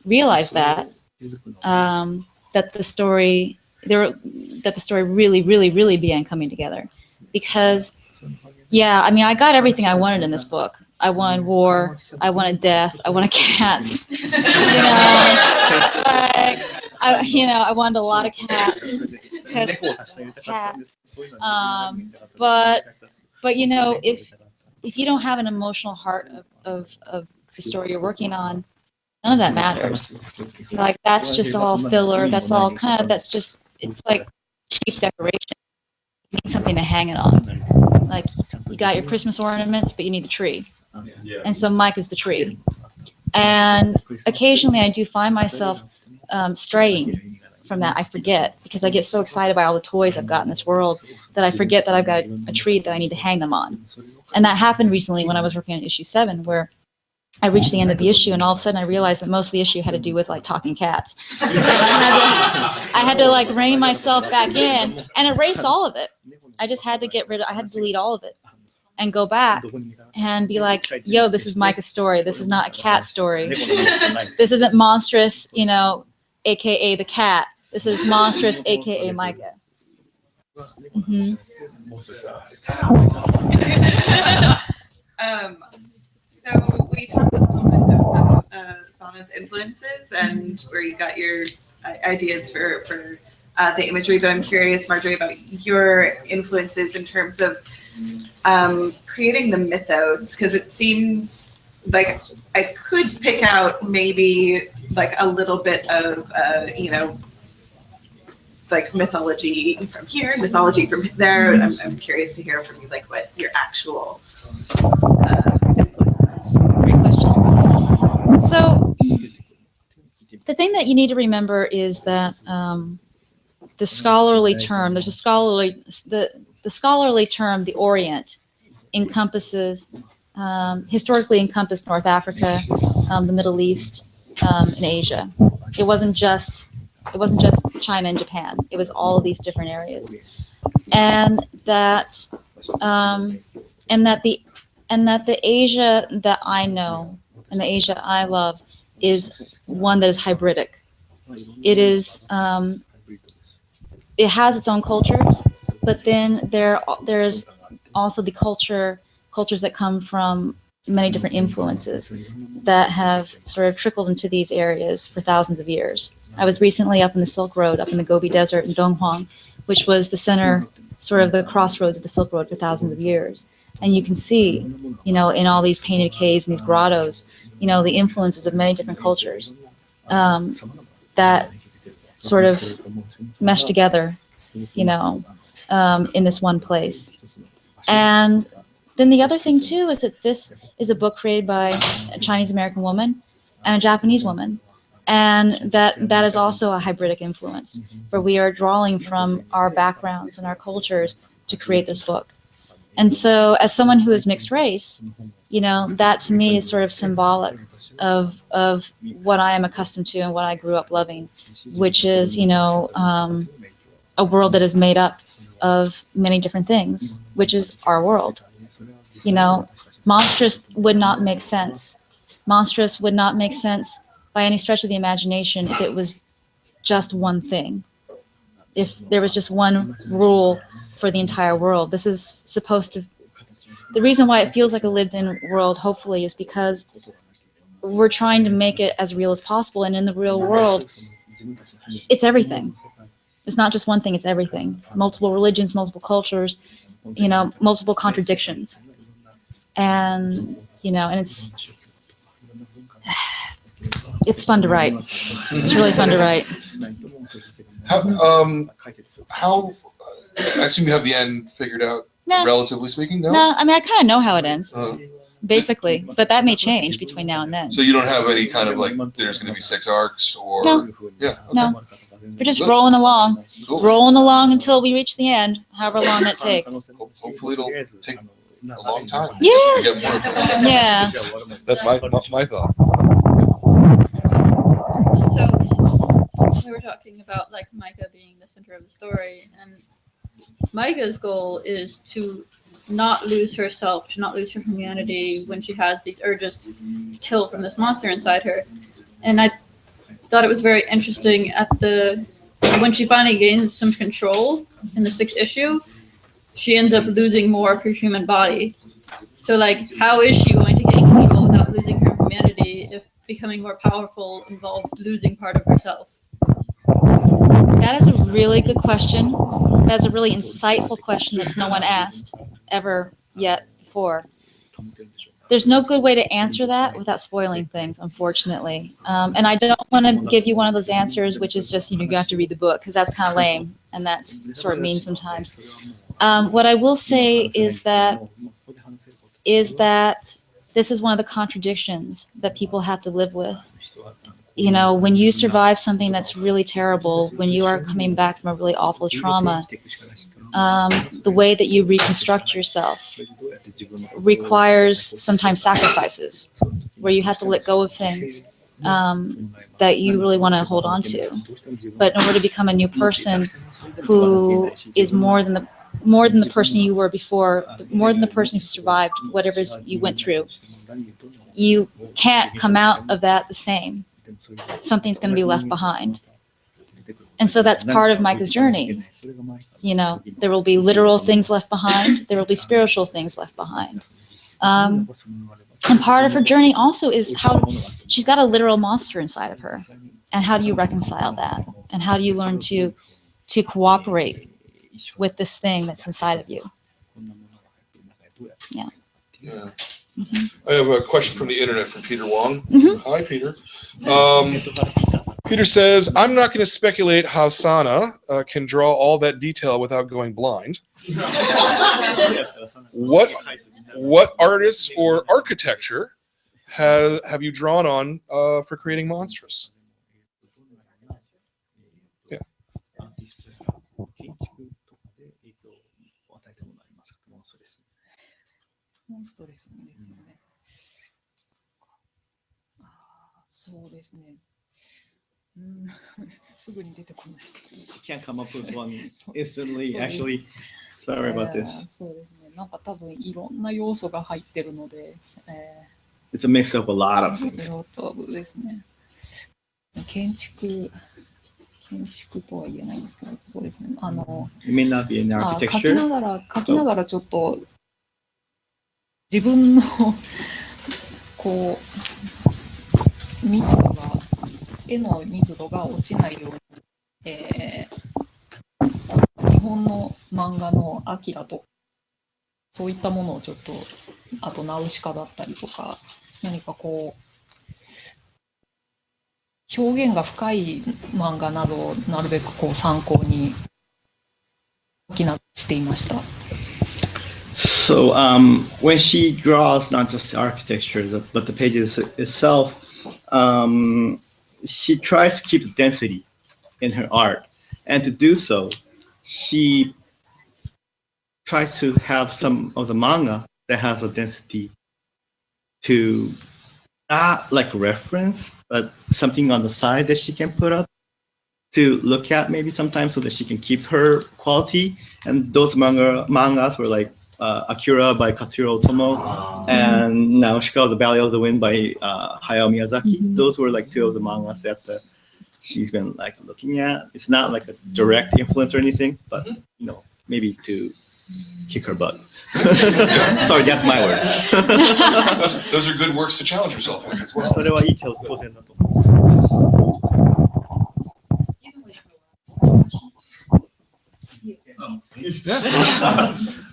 realized that that the story really began coming together. Because, yeah, I mean, I got everything I wanted in this book. I wanted war, I wanted death, I wanted cats. I wanted a lot of cats. But you know, if you don't have an emotional heart of the story you're working on, none of that matters. Like, that's just all filler. That's all it's like cheap decoration. You need something to hang it on. Like, you got your Christmas ornaments, but you need the tree. Yeah. And so Mike is the tree. And occasionally I do find myself straying from that. I forget, because I get so excited by all the toys I've got in this world that I forget that I've got a tree that I need to hang them on. And that happened recently when I was working on issue 7, where I reached the end of the issue, and all of a sudden I realized that most of the issue had to do with like talking cats. And I had to like rein myself back in and erase all of it. I just had to I had to delete all of it and go back and be like, yo, this is Micah's story. This is not a cat story. This isn't Monstress, AKA the cat. This is Monstress, AKA Micah. Mm-hmm. So we talked a little bit about Sana's influences and where you got your ideas for the imagery, but I'm curious, Marjorie, about your influences in terms of creating the mythos, because it seems like I could pick out maybe like a little bit of, like mythology from here, mythology from there. I'm curious to hear from you, like what your actual influences are. Great question. So the thing that you need to remember is that the scholarly term, the scholarly term, the Orient, encompasses, historically encompassed North Africa, the Middle East, and Asia. It wasn't just China and Japan. It was all of these different areas, and that the Asia that I know and the Asia I love is one that is hybridic. It is. It has its own cultures, but then there's also the cultures that come from many different influences that have sort of trickled into these areas for thousands of years. I was recently up in the Silk Road, up in the Gobi Desert in Donghuang, which was the center, sort of the crossroads of the Silk Road for thousands of years. And you can see, in all these painted caves and these grottos, the influences of many different cultures that sort of mesh together, in this one place. And then the other thing too is that this is a book created by a Chinese American woman and a Japanese woman, and that is also a hybridic influence, where we are drawing from our backgrounds and our cultures to create this book. And so, as someone who is mixed race, that to me is sort of symbolic of what I am accustomed to and what I grew up loving, which is a world that is made up of many different things, which is our world. You know, monstrous would not make sense. Monstrous would not make sense by any stretch of the imagination if it was just one thing. If there was just one rule for the entire world. This is supposed to, the reason why it feels like a lived-in world, hopefully, is because we're trying to make it as real as possible. And in the real world, it's everything. It's not just one thing, it's everything. Multiple religions, multiple cultures, you know, multiple contradictions. And, you know, and it's fun to write. It's really fun to write. How I assume you have the end figured out, Nah. relatively speaking, no? No, I mean, I kind of know how it ends, basically, but that may change between now and then. So you don't have any kind of like, there's going to be 6 arcs or? No. Yeah. Okay. No. We're just rolling along, Cool. rolling along until we reach the end, however long that takes. Hopefully it'll take a long time. Yeah. To get more of this. Yeah. That's my thought. So we were talking about like Micah being the center of the story, and Micah's goal is to not lose herself, to not lose her humanity when she has these urges to kill from this monster inside her. And I thought it was very interesting when she finally gains some control in the 6th issue, she ends up losing more of her human body. So like, how is she going to gain control without losing her humanity if becoming more powerful involves losing part of herself? That is a really good question. That's a really insightful question that's no one asked ever yet before. There's no good way to answer that without spoiling things, unfortunately. And I don't want to give you one of those answers, which is just, you know, you have to read the book, because that's kind of lame, and that's sort of mean sometimes. What I will say is that this is one of the contradictions that people have to live with. You know, when you survive something that's really terrible, when you are coming back from a really awful trauma, the way that you reconstruct yourself requires sometimes sacrifices, where you have to let go of things that you really want to hold on to. But in order to become a new person who is more than the person you were before, more than the person who survived whatever you went through, you can't come out of that the same. Something's going to be left behind. And so that's part of Micah's journey. You know, there will be literal things left behind. There will be spiritual things left behind. And part of her journey also is how she's got a literal monster inside of her. And how do you reconcile that? And how do you learn to cooperate with this thing that's inside of you? Yeah. Yeah. Mm-hmm. I have a question from the internet from Peter Wong. Mm-hmm. Hi, Peter. Peter says, I'm not going to speculate how Sana can draw all that detail without going blind. What artists or architecture have you drawn on for creating Monstress? Yeah. モンストレスですよね。そうですね。すぐに出てこない。She can't come up with one instantly. Actually, sorry about this. そうですね。なんか多分いろんな要素が入ってるので。It's a mix of a lot of things. ですね。建築とは言えないんですけど、そうですね。It may not be in 書き architecture. ながらちょっと自分のこう絵の密度が落ちないように、日本の漫画のアキラとそういったものをちょっと、あとナウシカだったりとか、何かこう表現が深い漫画などをなるべくこう参考にしていました。So when she draws not just architecture but the pages itself, she tries to keep the density in her art, and to do so, she tries to have some of the manga that has a density to not like reference, but something on the side that she can put up to look at maybe sometimes so that she can keep her quality. And those mangas were like Akira by Katsuhiro Otomo and Nausicaa, the Valley of the Wind by Hayao Miyazaki. Those were like two of the mangas that she's been like looking at. It's not like a direct influence or anything, but you know, maybe to kick her butt. Sorry, that's my word. those are good works to challenge yourself with as well. それはいい挑戦だと思う。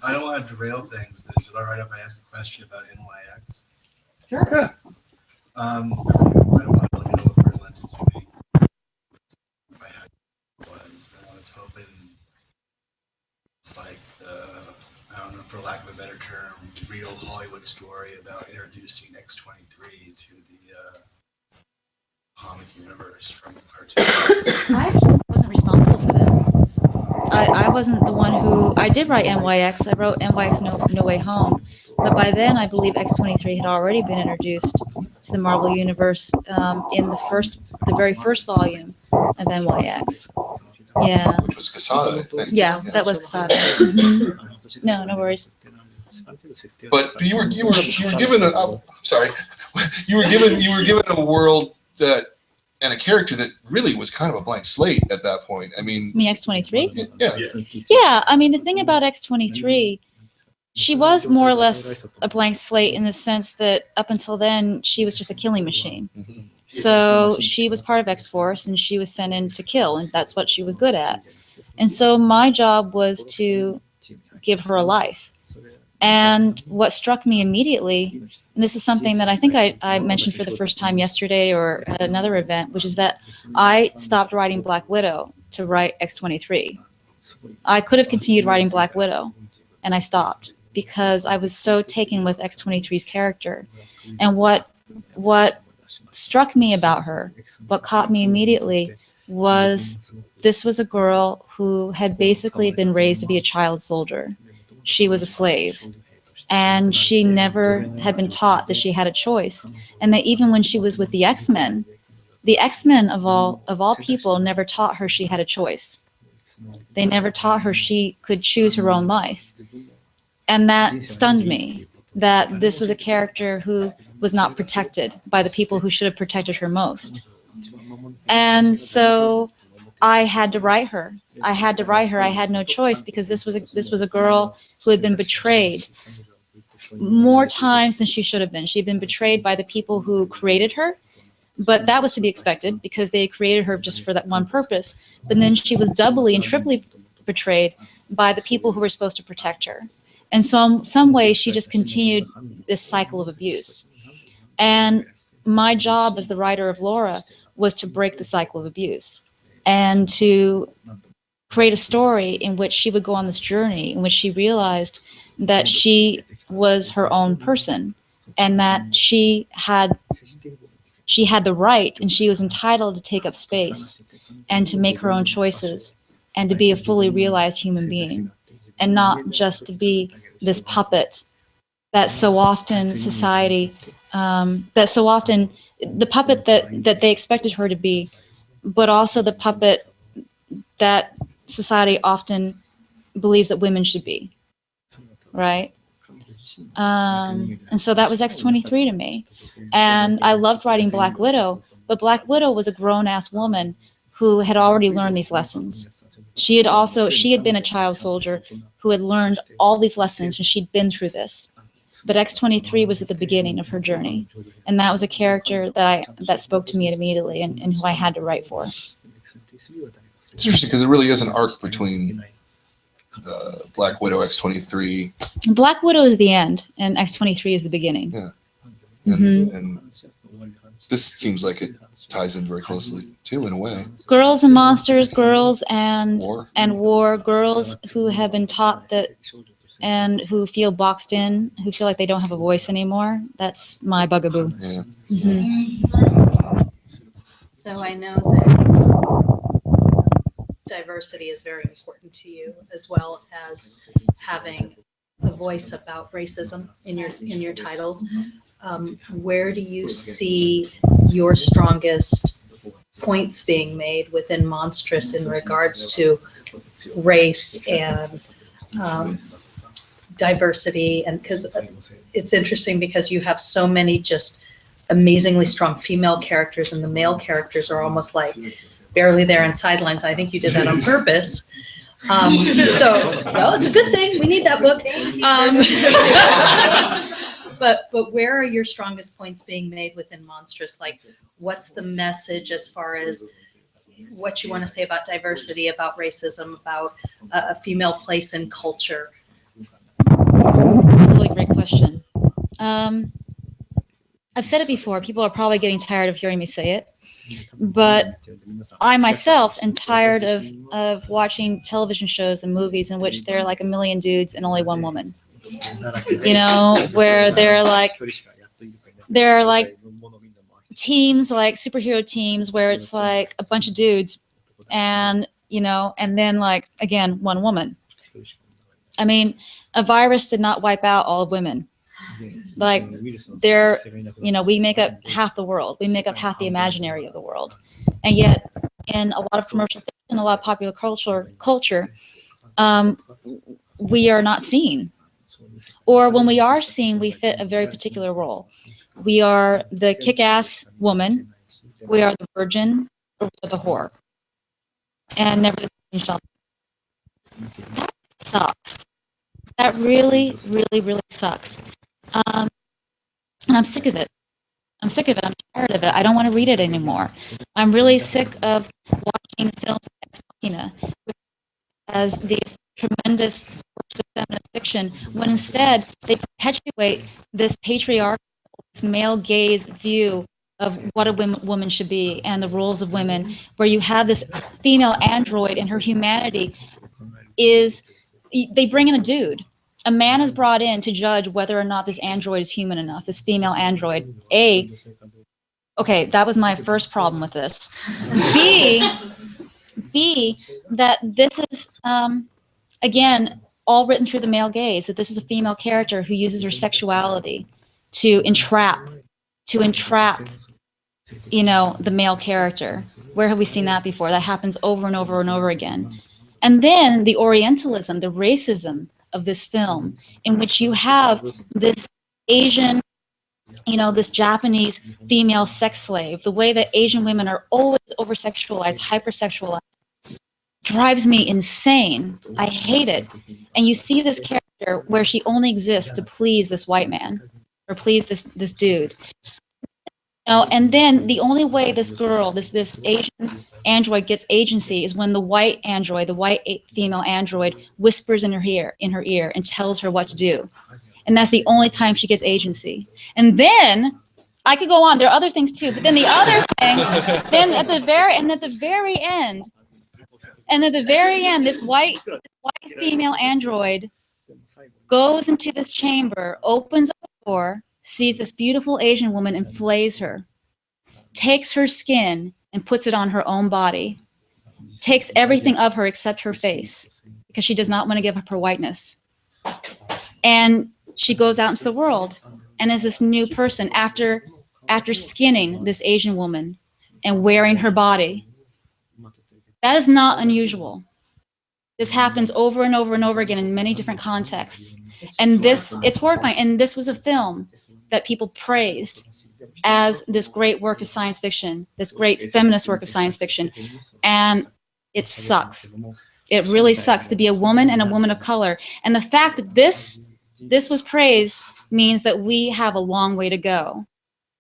I don't want to derail things, but is it all right if I ask a question about NYX? Sure. I don't want to know what presented to me. If I had was, I was hoping it's like I don't know, for lack of a better term, real Hollywood story about introducing X-23 to the comic universe from the cartoon. I actually wasn't responsible for that. I wasn't the one who, I did write NYX. I wrote NYX No Way Home, but by then I believe X-23 had already been introduced to the Marvel Universe in the very first volume of NYX. Yeah. Which was Quesada, I think. Yeah, that was Quesada. No worries. But you were given a sorry, you were given a world that and a character that really was kind of a blank slate at that point. I mean, X-23? Yeah. Yeah, I mean, the thing about X-23, she was more or less a blank slate in the sense that up until then, she was just a killing machine. So she was part of X-Force, and she was sent in to kill, and that's what she was good at. And so my job was to give her a life. And what struck me immediately, and this is something that I think I mentioned for the first time yesterday or at another event, which is that I stopped writing Black Widow to write X-23. I could have continued writing Black Widow, and I stopped because I was so taken with X-23's character. And what struck me about her, what caught me immediately, was this was a girl who had basically been raised to be a child soldier. She was a slave, and she never had been taught that she had a choice, and that even when she was with the X-Men of all people never taught her she had a choice. They never taught her she could choose her own life. And that stunned me, that this was a character who was not protected by the people who should have protected her most. And so I had to write her. I had no choice, because this was a girl who had been betrayed more times than she should have been. She'd been betrayed by the people who created her, but that was to be expected because they created her just for that one purpose. But then she was doubly and triply betrayed by the people who were supposed to protect her. And so in some ways, she just continued this cycle of abuse. And my job as the writer of Laura was to break the cycle of abuse and to create a story in which she would go on this journey in which she realized that she was her own person and that she had the right and she was entitled to take up space and to make her own choices and to be a fully realized human being and not just to be this puppet that so often society, the puppet that they expected her to be, but also the puppet that society often believes that women should be, right? And so that was X-23 to me. And I loved writing Black Widow, but Black Widow was a grown-ass woman who had already learned these lessons. She had been a child soldier who had learned all these lessons, and she'd been through this. But X-23 was at the beginning of her journey, and that was a character that spoke to me immediately and who I had to write for. It's interesting because it really is an arc between Black Widow, X-23. Black Widow is the end, and X-23 is the beginning. Yeah. Mm-hmm. And this seems like it ties in very closely too, in a way. Girls and monsters, girls and War. girls who have been taught that and who feel boxed in, who feel like they don't have a voice anymore. That's my bugaboo. Yeah. Mm-hmm. So I know that diversity is very important to you, as well as having the voice about racism in your titles. Where do you see your strongest points being made within Monstress in regards to race and diversity, and because it's interesting because you have so many just amazingly strong female characters, and the male characters are almost like barely there in sidelines. I think you did that on purpose. So no, it's a good thing. We need that book. But where are your strongest points being made within Monstress? Like, what's the message as far as what you want to say about diversity, about racism, about a female place in culture? That's a really great question. I've said it before. People are probably getting tired of hearing me say it, but I myself am tired of watching television shows and movies in which there are like a million dudes and only one woman. You know, where there are like teams, like superhero teams, where it's like a bunch of dudes, and you know, and then like again one woman. I mean, a virus did not wipe out all of women. Like they're, you know, we make up half the world. We make up half the imaginary of the world. And yet in a lot of commercial fiction, a lot of popular culture, we are not seen. Or when we are seen, we fit a very particular role. We are the kick-ass woman, we are the virgin, or we are the whore. And never the change on. That sucks. That really, really, really sucks. And I'm sick of it. I'm sick of it. I'm tired of it. I don't want to read it anymore. I'm really sick of watching films like Ex Machina as these tremendous works of feminist fiction, when instead they perpetuate this patriarchal, this male gaze view of what a woman should be and the roles of women, where you have this female android and her humanity is, they bring in a dude. A man is brought in to judge whether or not this android is human enough, this female android. Okay, that was my first problem with this. B, that this is, again, all written through the male gaze, that this is a female character who uses her sexuality to entrap, you know, the male character. Where have we seen that before? That happens over and over and over again. And then the Orientalism, the racism of this film, in which you have this Asian, you know, this Japanese female sex slave, the way that Asian women are always over-sexualized, hypersexualized, drives me insane. I hate it. And you see this character where she only exists to please this white man, or please this dude. You know, and then the only way this girl, this Asian android gets agency is when the white android, the white female android, whispers in her ear and tells her what to do. And that's the only time she gets agency. And then I could go on. There are other things too. But then the other thing, then at the very end, this white female android goes into this chamber, opens up a door, sees this beautiful Asian woman and flays her, takes her skin and puts it on her own body, takes everything of her except her face, because she does not want to give up her whiteness. And she goes out into the world and is this new person after skinning this Asian woman and wearing her body. That is not unusual. This happens over and over and over again in many different contexts. And it's horrifying. And this was a film that people praised as this great work of science fiction, this great feminist work of science fiction. And it sucks. It really sucks to be a woman and a woman of color. And the fact that this was praised means that we have a long way to go,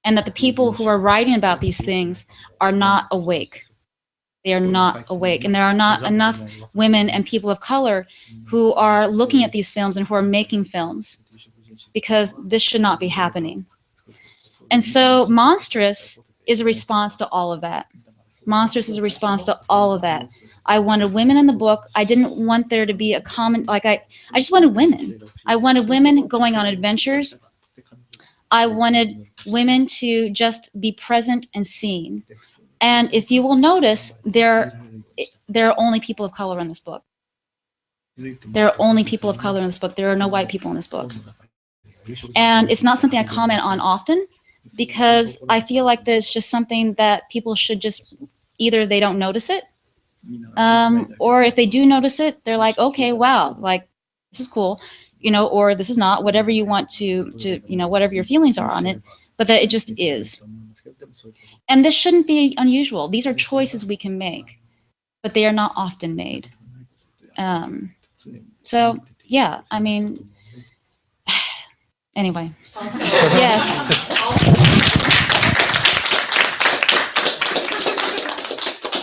and that the people who are writing about these things are not awake. They are not awake. And there are not enough women and people of color who are looking at these films and who are making films, because this should not be happening. And so Monstress is a response to all of that. Monstress is a response to all of that. I wanted women in the book. I didn't want there to be a common, like I just wanted women. I wanted women going on adventures. I wanted women to just be present and seen. And if you will notice, there are only people of color in this book. There are only people of color in this book. There are no white people in this book. And it's not something I comment on often, because I feel like there's just something that people should just either they don't notice it, or if they do notice it, they're like, okay, wow, like this is cool, you know, or this is not, whatever you want to, you know, whatever your feelings are on it, but that it just is. And this shouldn't be unusual. These are choices we can make, but they are not often made. So yeah, I mean, anyway, yes.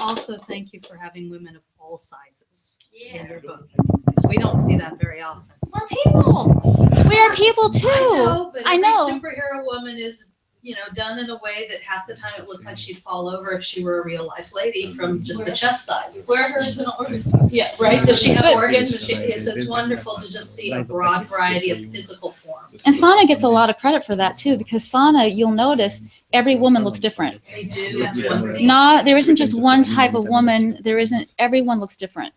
Also, thank you for having women of all sizes in your book. Because we don't see that very often. We're people. We are people too. I know. Every superhero woman is, you know, done in a way that half the time it looks like she'd fall over if she were a real life lady from just the chest size. Where are her organs? Yeah, right. Does she have organs? So it's wonderful to just see a broad variety of physical forms. And Sana gets a lot of credit for that too, because Sana, you'll notice every woman looks different. They do. It's wonderful. There isn't just one type of woman. There isn't. Everyone looks different.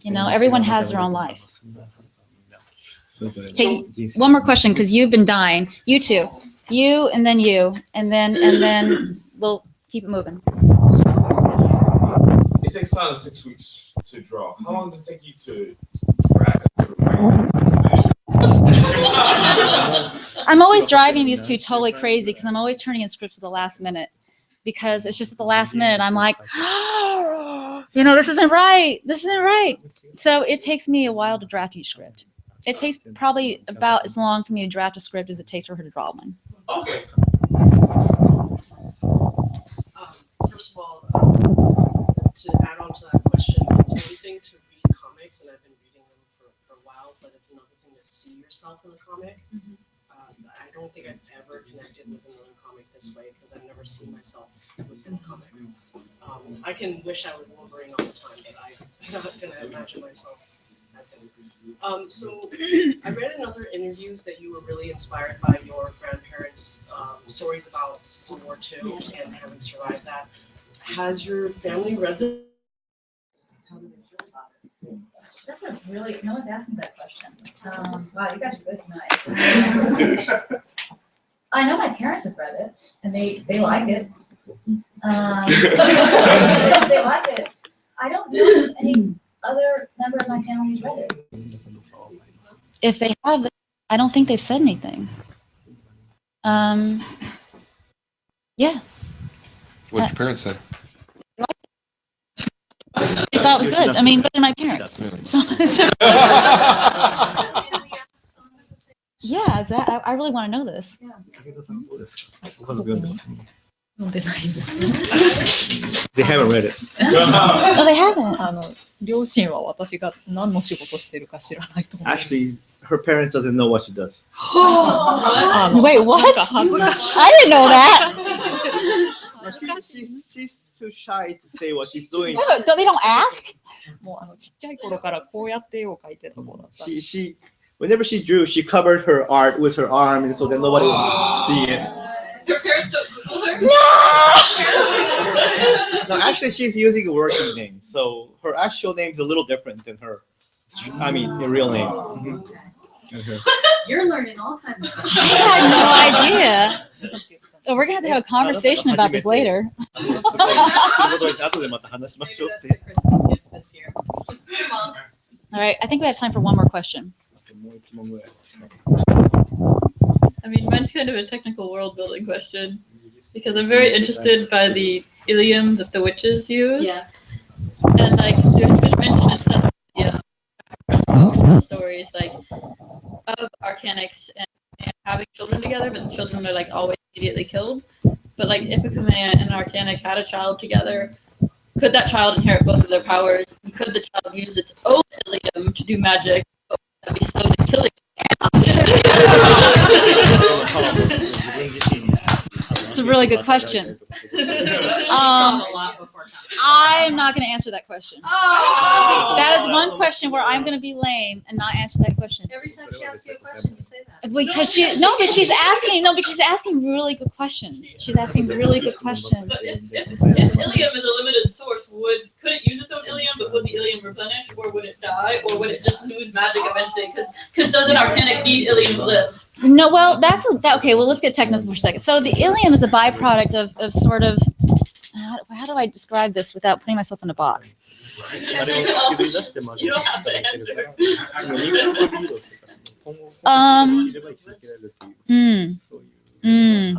You know, everyone has their own life. Okay, one more question, because you've been dying. You two, you, and then we'll keep it moving. It takes Sana 6 weeks to draw. How long does it take you to draft? I'm always driving these two totally crazy because I'm always turning in scripts at the last minute, because it's just at the last minute I'm like, you know, this isn't right. This isn't right. So it takes me a while to draft each script. It takes probably about as long for me to draft a script as it takes for her to draw one. Okay. First of all, to add on to that question, it's one thing to read comics, and I've been reading them for a while, but it's another thing to see yourself in the comic. I don't think I've ever connected with another comic this way, because I've never seen myself within a comic. I can wish I was Wolverine all the time, but I'm not going to imagine myself as him. So I read in other interviews that you were really inspired by your grandparents' stories about World War II and having survived that. Has your family read this? How do they feel about it? That's a really, no one's asking that question. Wow, you guys are good tonight. I know my parents have read it, and they like it. They like it. I don't know any other member of my family has read it. If they have, I don't think they've said anything. Yeah. What did your parents say? They thought it was good. I mean, better than my parents. So yeah, I really want to know this. They haven't read it. No, they haven't. 両親は私が何の仕事してるか知らないと思う。 Actually, her parents doesn't know what she does. Wait, what? I didn't know that. She's too shy to say what she's doing. They don't ask? もうちっちゃい頃からこうやって絵を描いてた子だった。 Whenever she drew, she covered her art with her arm, and so that nobody would see it. Your parents don't Google her? No, actually, she's using a working name, so her actual name is a little different than her. I mean, the real name. You're learning all kinds of stuff. I had no idea. Oh, we're gonna have to have a conversation about this later. That's the Christmas gift this year. All right, I think we have time for one more question. I mean, mine's kind of a technical world building question, because I'm very interested by the idiom that the witches use. Yeah. And like, there's been mention in some stories like of arcanics and having children together, but the children are like always immediately killed. But like, if a command and an arcanic had a child together, could that child inherit both of their powers? And could the child use its own idiom to do magic, but would that be slowly killing It's a really good question. I'm not going to answer that question. That is one question where I'm going to be lame and not answer that question. Every time she asks you a question, you say that. Because she's asking really good questions. She's asking really good questions. But if Ilium is a limited source, could it use its own Ilium, but would the Ilium replenish, or would it die, or would it just lose magic eventually? Because does an arcanic need Ilium to live? No, well, okay. Well, let's get technical for a second. So the Ilium is a byproduct of sort of how do I describe this without putting myself in a box? You don't have to answer.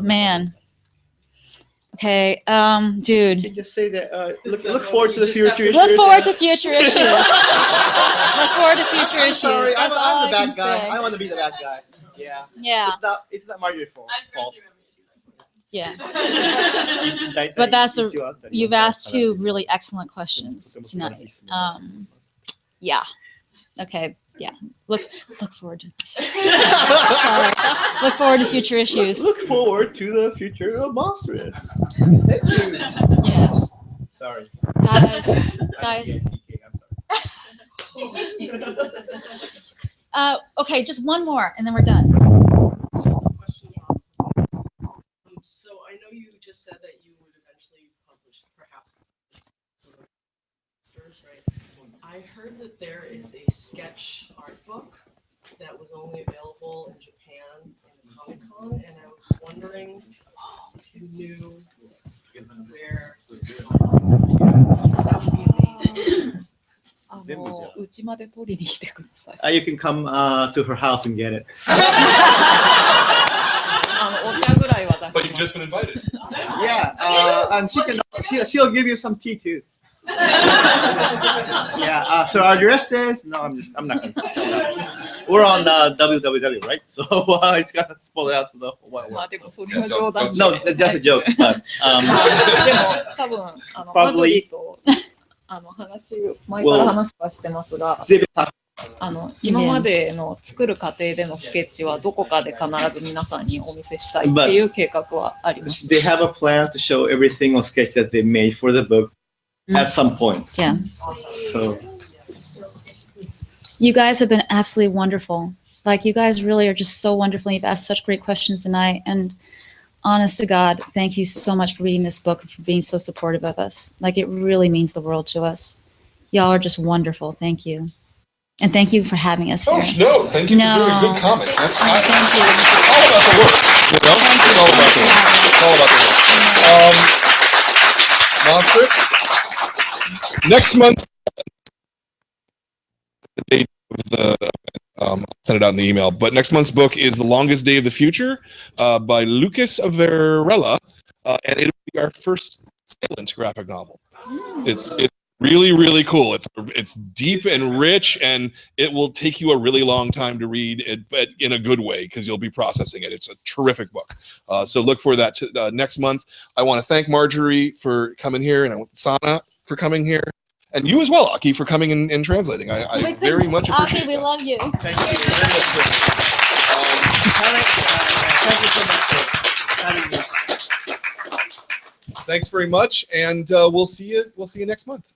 Man. Okay, dude. You just say that. Look forward to the future issues. Look forward to future issues. Look forward to future issues. Sorry, That's all I'm I the can bad guy. say. I want to be the bad guy. Yeah. Yeah. It's not Marjorie's fault. Yeah. But you've asked two really excellent questions tonight. Yeah. Okay. Yeah. Look forward to sorry. Look forward to future issues. Look forward to the future of Monstress. Thank you. Yes. Sorry. Guys. Okay, just one more and then we're done. So I know you just said that you would eventually publish perhaps some of the stories, right? I heard that there is a sketch art book that was only available in Japan in Comic-Con, and I was wondering if you knew where that would be amazing. You can come to her house and get it. But you've just been invited. Yeah, and she'll give you some tea too. Yeah. So our address is I'm not gonna tell that. We're on www, right? So it's gonna spoil out to the whole world. No, that's a joke. But probably. 前から話はしてますが、今までの作る過程でのスケッチはどこかで必ず皆さんにお見せしたいっていう計画はあります。They have a plan to show every single sketch that they made for the book at some point. Yeah. So you guys have been absolutely wonderful. Like you guys really are just so wonderful. You've asked such great questions tonight, and honest to God, thank you so much for reading this book and for being so supportive of us. Like it really means the world to us. Y'all are just wonderful. Thank you. And thank you for having us here. Oh, no, thank you for doing a good comic. That's thank you. It's all about the work, you know? It's all about the work. It's all about the work. Monstress. Next month, the date of the I'll send it out in the email. But next month's book is The Longest Day of the Future by Lucas Varela, and it'll be our first silent graphic novel. It's really, really cool. It's deep and rich, and it will take you a really long time to read it, but in a good way, because you'll be processing it. It's a terrific book. So look for that next month. I want to thank Marjorie for coming here, and I want Sana for coming here. And you as well, Aki, for coming and translating. I very much appreciate Aki, we love you. Thank you very much. Thank you so much for having me. Thanks very much, and we'll see you next month.